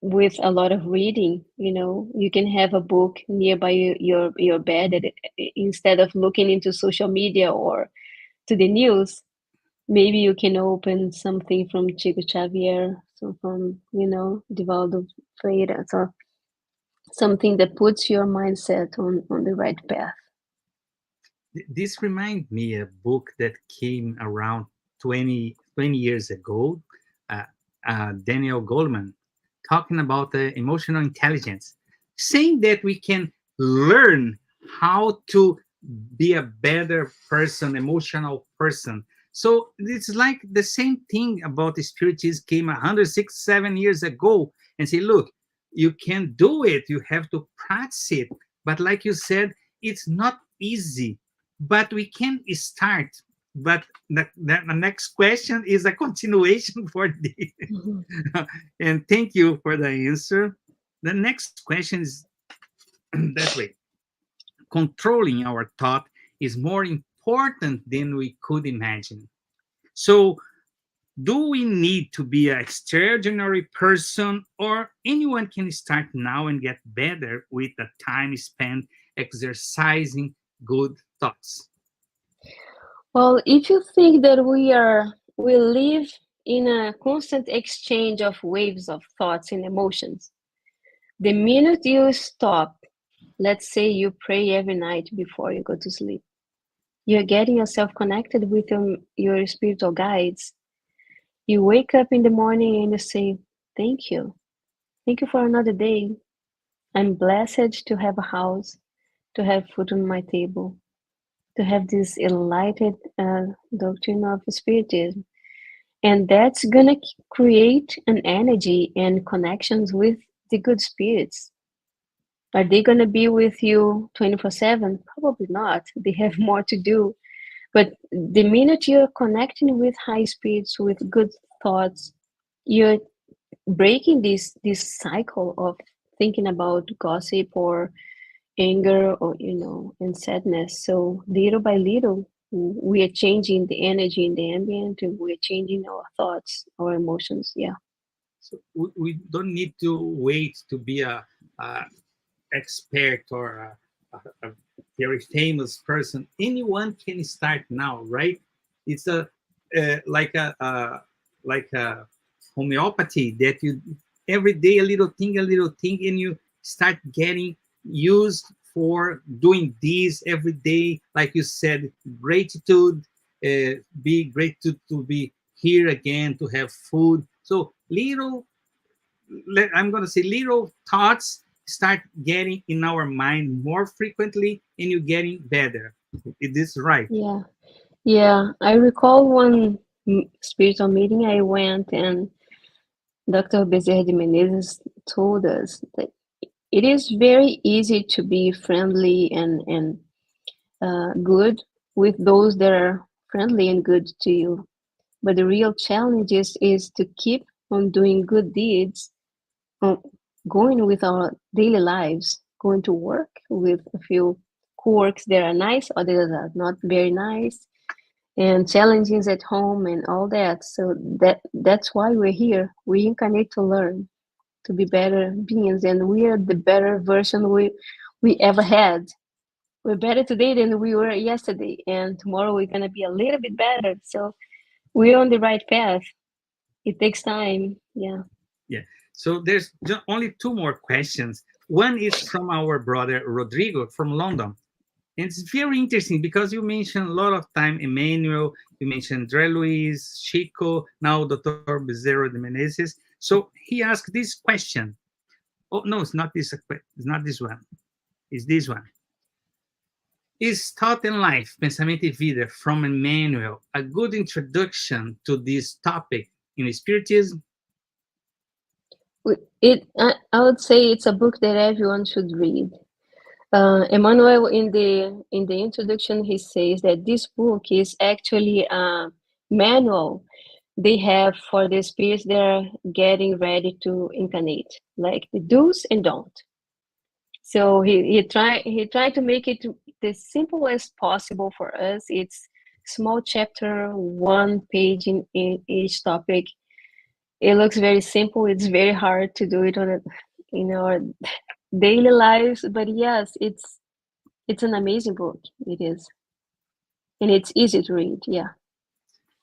[SPEAKER 3] with a lot of reading. You know, you can have a book nearby your bed instead of looking into social media or to the news. Maybe you can open something from Chico Xavier, so from, Divaldo Freire, so something that puts your mindset on the right path.
[SPEAKER 1] This reminds me a book that came around 20 years ago, uh, Daniel Goleman, talking about emotional intelligence, saying that we can learn how to be a better person, emotional person. So it's like the same thing about the spiritism came 106, 7 years ago and say, look, you can do it. You have to practice it. But like you said, it's not easy, but we can start. But the next question is a continuation for this.
[SPEAKER 3] Mhm.
[SPEAKER 1] And thank you for the answer. The next question is that way. Controlling our thought is more important than we could imagine. So, do we need to be an extraordinary person, or anyone can start now and get better with the time spent exercising good thoughts?
[SPEAKER 3] Well, if you think that we live in a constant exchange of waves of thoughts and emotions, the minute you stop, let's say you pray every night before you go to sleep, you're getting yourself connected with your spiritual guides. You wake up in the morning and you say, "Thank you. Thank you for another day. I'm blessed to have a house, to have food on my table, to have this enlightened doctrine of Spiritism." And that's gonna create an energy and connections with the good spirits. Are they gonna be with you 24/7? Probably not. They have more to do. But the minute you're connecting with high spirits, with good thoughts, you're breaking this cycle of thinking about gossip or anger or and sadness. So little by little, we are changing the energy in the ambient, and we're changing our thoughts, our emotions. Yeah.
[SPEAKER 1] So we don't need to wait to be a expert or a very famous person. Anyone can start now, right? It's like a homeopathy that you every day a little thing, and you start getting used for doing this every day. Like you said, gratitude, be gratitude to be here again, to have food. So I'm going to say little thoughts start getting in our mind more frequently, and you're getting better. It is right.
[SPEAKER 3] Yeah. Yeah. I recall one spiritual meeting I went, and Dr. Bezerra de Menezes told us that it is very easy to be friendly and good with those that are friendly and good to you. But the real challenge is to keep on doing good deeds, on going with our daily lives, going to work with a few co-works that are nice, others are not very nice, and challenges at home and all that. So that's why we're here. We incarnate to learn, to be better beings, and we are the better version we ever had. We're better today than we were yesterday, and tomorrow we're gonna be a little bit better. So we're on the right path. It takes time. Yeah.
[SPEAKER 1] Yeah. So there's only two more questions. One is from our brother Rodrigo from London. And it's very interesting because you mentioned a lot of time Emmanuel, you mentioned André Luis, Chico, now Dr. Bezerra de Menezes. So he asked this question. Oh, no, it's not this. It's not this one. It's this one. Is Thought and Life, Pensamento e Vida from Emmanuel a good introduction to this topic in Spiritism?
[SPEAKER 3] I would say it's a book that everyone should read. Emmanuel, in the introduction, he says that this book is actually a manual they have for the spirits that are getting ready to incarnate, like the do's and don't. So he tried to make it the simplest possible for us. It's small chapter, 1 page in each topic. It looks very simple. It's very hard to do it on a, in our daily lives, but yes, it's an amazing book. It is, and it's easy to read. Yeah.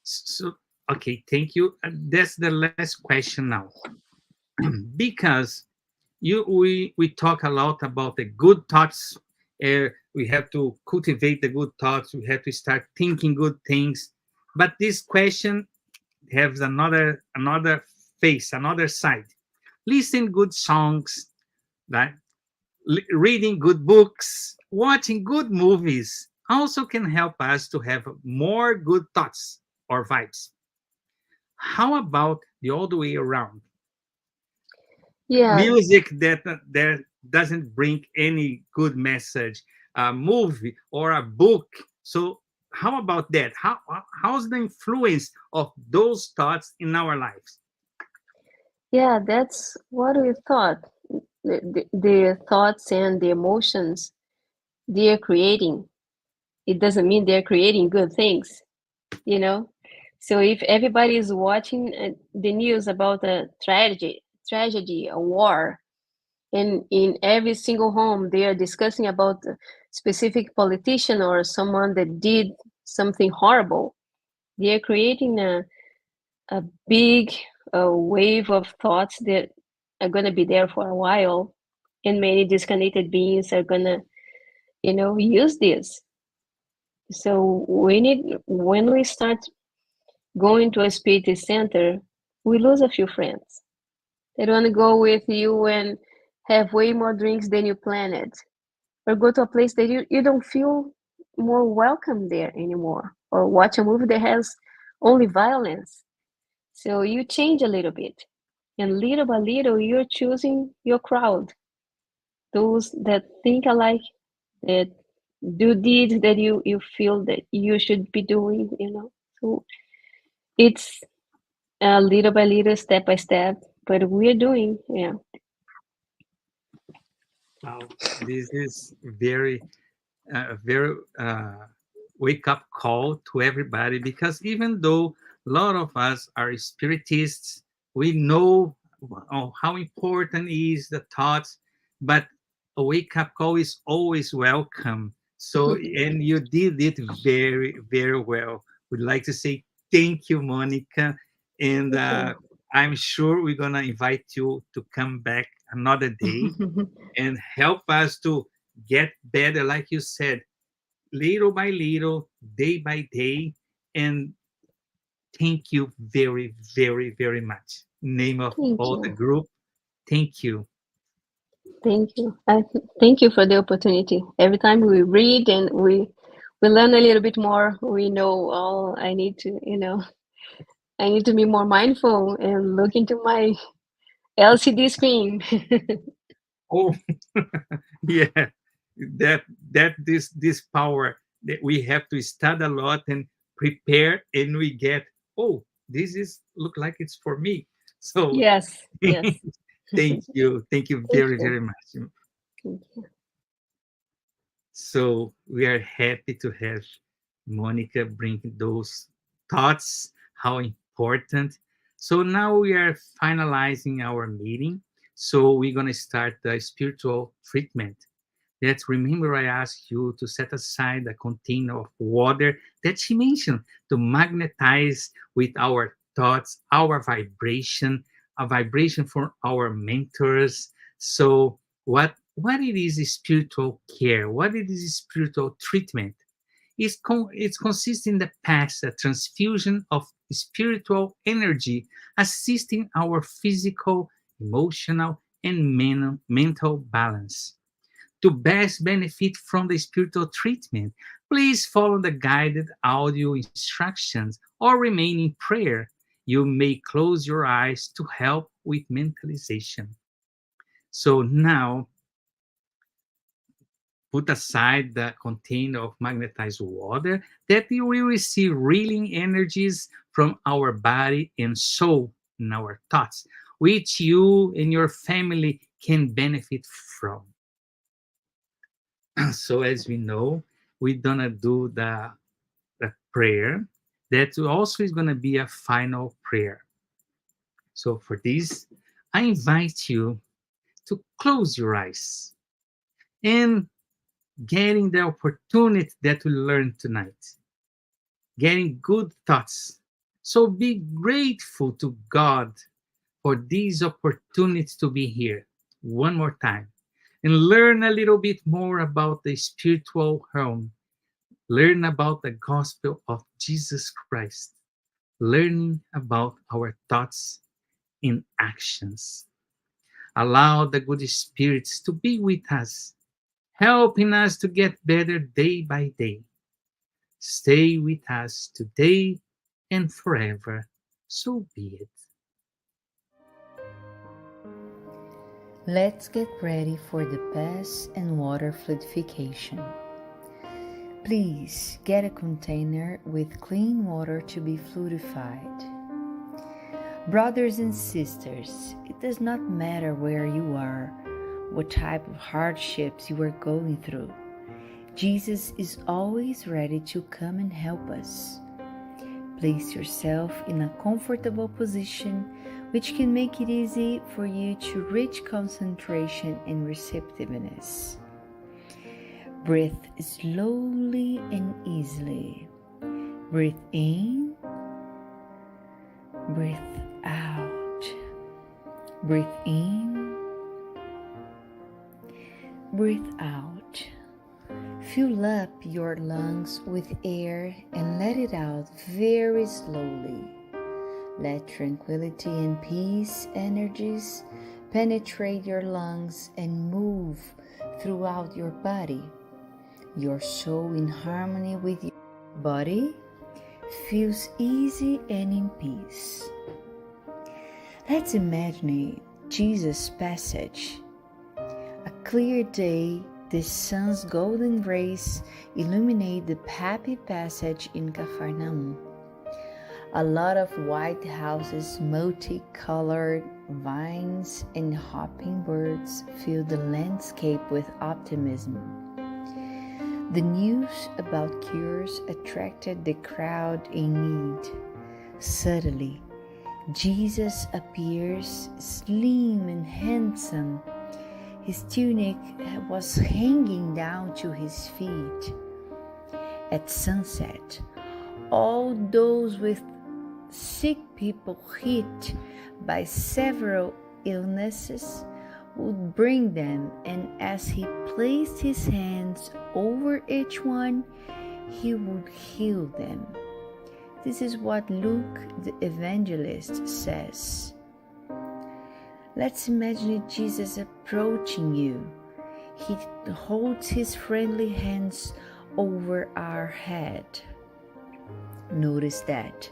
[SPEAKER 1] So, okay, thank you. That's the last question now. Because we talk a lot about the good thoughts. We have to cultivate the good thoughts. We have to start thinking good things. But this question has another face, another side. Listen good songs, right? Reading good books, watching good movies also can help us to have more good thoughts or vibes. How about the other way around?
[SPEAKER 3] Yeah.
[SPEAKER 1] Music that doesn't bring any good message, a movie or a book. So how about that? How's the influence of those thoughts in our lives?
[SPEAKER 3] Yeah, that's what we thought. The thoughts and the emotions they are creating, it doesn't mean they're creating good things, you know? So if everybody is watching the news about a tragedy, a war, and in every single home they are discussing about a specific politician or someone that did something horrible, they are creating a big wave of thoughts that are going to be there for a while, and many disconnected beings are going to use this. So we need, when we start going to a spirit center, we lose a few friends. They don't want to go with you and have way more drinks than you planned, or go to a place that you don't feel more welcome there anymore, or watch a movie that has only violence. So you change a little bit, and little by little, you're choosing your crowd, those that think alike, that do deeds that you feel that you should be doing. So it's little by little, step by step, but we're doing, yeah.
[SPEAKER 1] Wow, this is very wake up call to everybody, because even though a lot of us are spiritists, we know how important is the thoughts, but a wake up call is always welcome. So, and you did it very, very well. We'd like to say thank you, Monica. And
[SPEAKER 3] Okay.
[SPEAKER 1] I'm sure we're going to invite you to come back another day and help us to get better, like you said, little by little, day by day. And thank you very, very, very much. Name of
[SPEAKER 3] Thank
[SPEAKER 1] all the
[SPEAKER 3] you.
[SPEAKER 1] group, thank you.
[SPEAKER 3] Thank you. Thank you for the opportunity. Every time we read and we learn a little bit more, we know, oh, I need to be more mindful and look into my LCD screen.
[SPEAKER 1] Oh, yeah, that this power that we have to study a lot and prepare, and we get, oh, this is look like it's for me. So
[SPEAKER 3] Yes, yes.
[SPEAKER 1] thank you
[SPEAKER 3] Thank
[SPEAKER 1] very,
[SPEAKER 3] you.
[SPEAKER 1] very much.
[SPEAKER 3] Thank you.
[SPEAKER 1] So we are happy to have Monica bring those thoughts, how important. So now we are finalizing our meeting. So we're going to start the spiritual treatment. That, remember, I asked you to set aside a container of water that she mentioned to magnetize with our thoughts, our vibration, a vibration for our mentors. So what what it is spiritual care, what it is spiritual treatment. It consists in the past a transfusion of spiritual energy, assisting our physical, emotional, and mental balance. To best benefit from the spiritual treatment, please follow the guided audio instructions or remain in prayer. You may close your eyes to help with mentalization. So now, put aside the container of magnetized water that you will receive reeling energies from our body and soul in our thoughts, which you and your family can benefit from. So as we know, we're gonna do the prayer that also is gonna be a final prayer. So for this, I invite you to close your eyes and getting the opportunity that we learned tonight, getting good thoughts. So be grateful to God for these opportunities to be here one more time and learn a little bit more about the spiritual realm, learn about the gospel of Jesus Christ, learning about our thoughts and actions. Allow the good spirits to be with us, helping us to get better day by day. Stay with us today and forever. So be it.
[SPEAKER 4] Let's get ready for the pass and water fluidification. Please get a container with clean water to be fluidified. Brothers and sisters, it does not matter where you are, what type of hardships you are going through. Jesus is always ready to come and help us. Place yourself in a comfortable position which can make it easy for you to reach concentration and receptiveness. Breathe slowly and easily. Breathe in, breathe out. Breathe in, breathe out. Fill up your lungs with air and let it out very slowly. Let tranquility and peace energies penetrate your lungs and move throughout your body. Your soul in harmony with your body feels easy and in peace. Let's imagine Jesus' passage. A clear day, the sun's golden rays illuminate the happy passage in Capernaum. A lot of white houses, multicolored vines, and hopping birds fill the landscape with optimism. The news about cures attracted the crowd in need. Suddenly, Jesus appears slim and handsome. His tunic was hanging down to his feet. At sunset, all those with sick people hit by several illnesses would bring them, and as he placed his hands over each one, he would heal them. This is what Luke the evangelist says. Let's imagine Jesus approaching you. He holds his friendly hands over our head. Notice that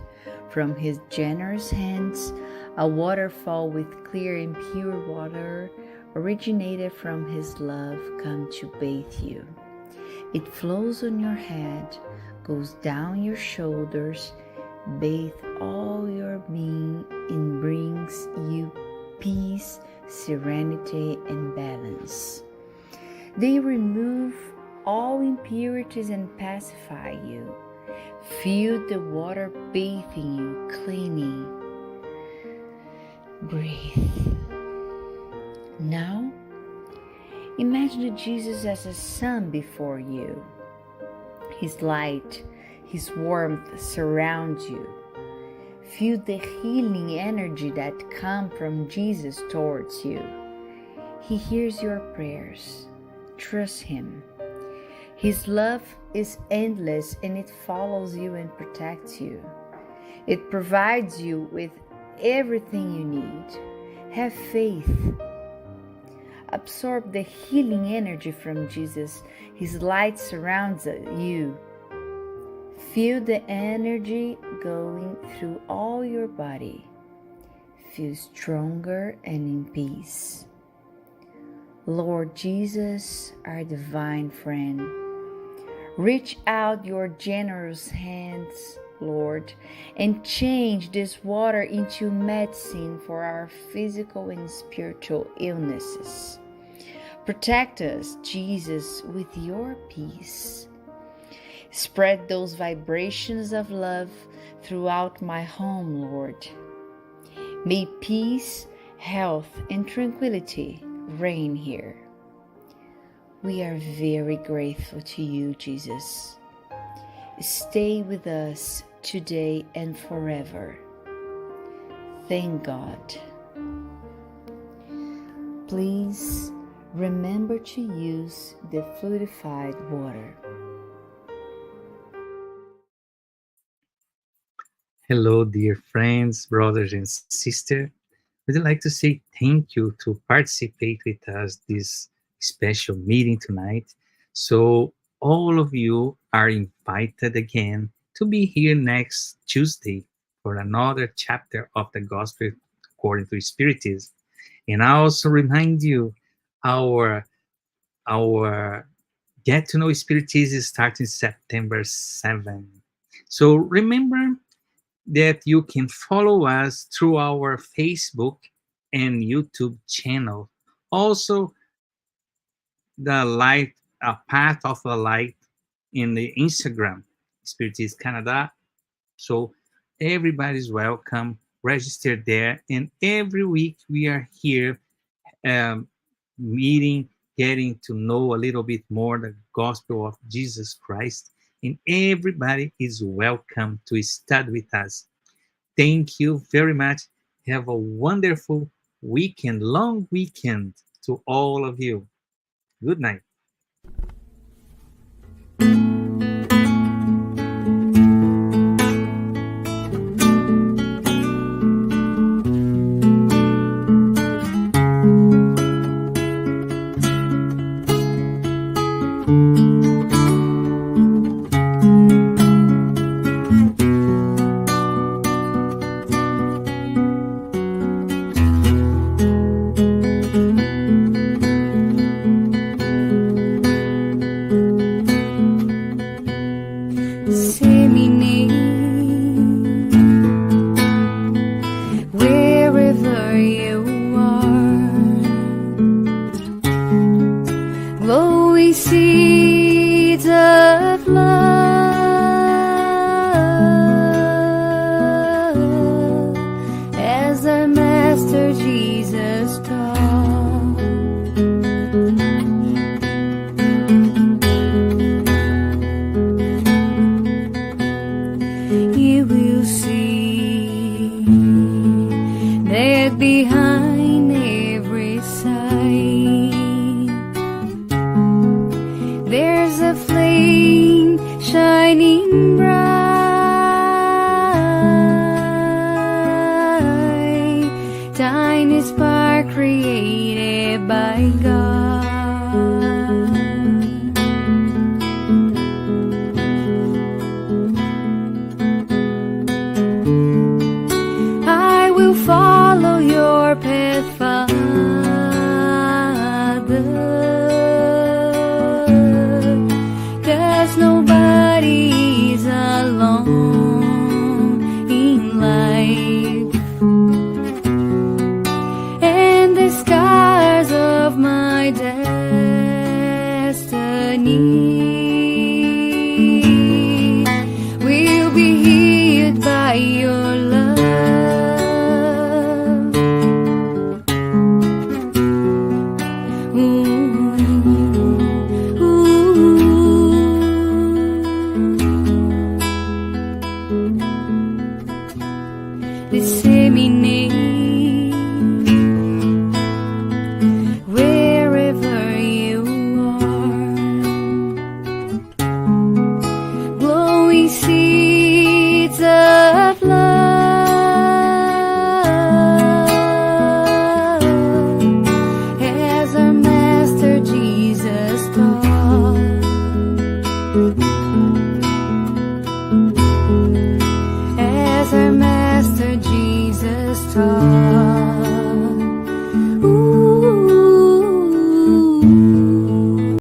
[SPEAKER 4] from his generous hands, a waterfall with clear and pure water originated from his love come to bathe you. It flows on your head, goes down your shoulders, bathe all your being, and brings you peace, serenity, and balance. They remove all impurities and pacify you. Feel the water bathing you, cleaning. Breathe. Now, imagine Jesus as a sun before you. His light, his warmth surrounds you. Feel the healing energy that comes from Jesus towards you. He hears your prayers. Trust Him. His love is endless and it follows you and protects you. It provides you with everything you need. Have faith. Absorb the healing energy from Jesus. His light surrounds you. Feel the energy going through all your body. Feel stronger and in peace. Lord Jesus, our divine friend, reach out your generous hands, Lord, and change this water into medicine for our physical and spiritual illnesses. Protect us, Jesus, with your peace. Spread those vibrations of love throughout my home, Lord. May peace, health, and tranquility reign here. We are very grateful to you, Jesus. Stay with us today and forever. Thank God. Please remember to use the fluidified water.
[SPEAKER 1] Hello, dear friends, brothers, and sisters. We'd like to say thank you to participate with us this special meeting tonight. So all of you are invited again to be here next Tuesday for another chapter of the Gospel according to Spiritism. And I also remind you, our Get to Know Spiritism is starting September 7. So remember that you can follow us through our Facebook and YouTube channel. Also, the light, a path of the light in the Instagram, Spiritist Canada. So everybody's welcome. Register there, and every week we are here meeting, getting to know a little bit more the gospel of Jesus Christ, and everybody is welcome to study with us. Thank you very much. Have a wonderful weekend, long weekend to all of you. Good night.
[SPEAKER 4] Wherever you are, glowing seeds of love, as our Master Jesus taught. You will see that behind every sight there's a flame shining bright, tiny spark created by God. I will follow your path, Father, 'cause nobody is alone in life, and the scars of my destiny will be healed by your love. Disseminate wherever
[SPEAKER 2] Thank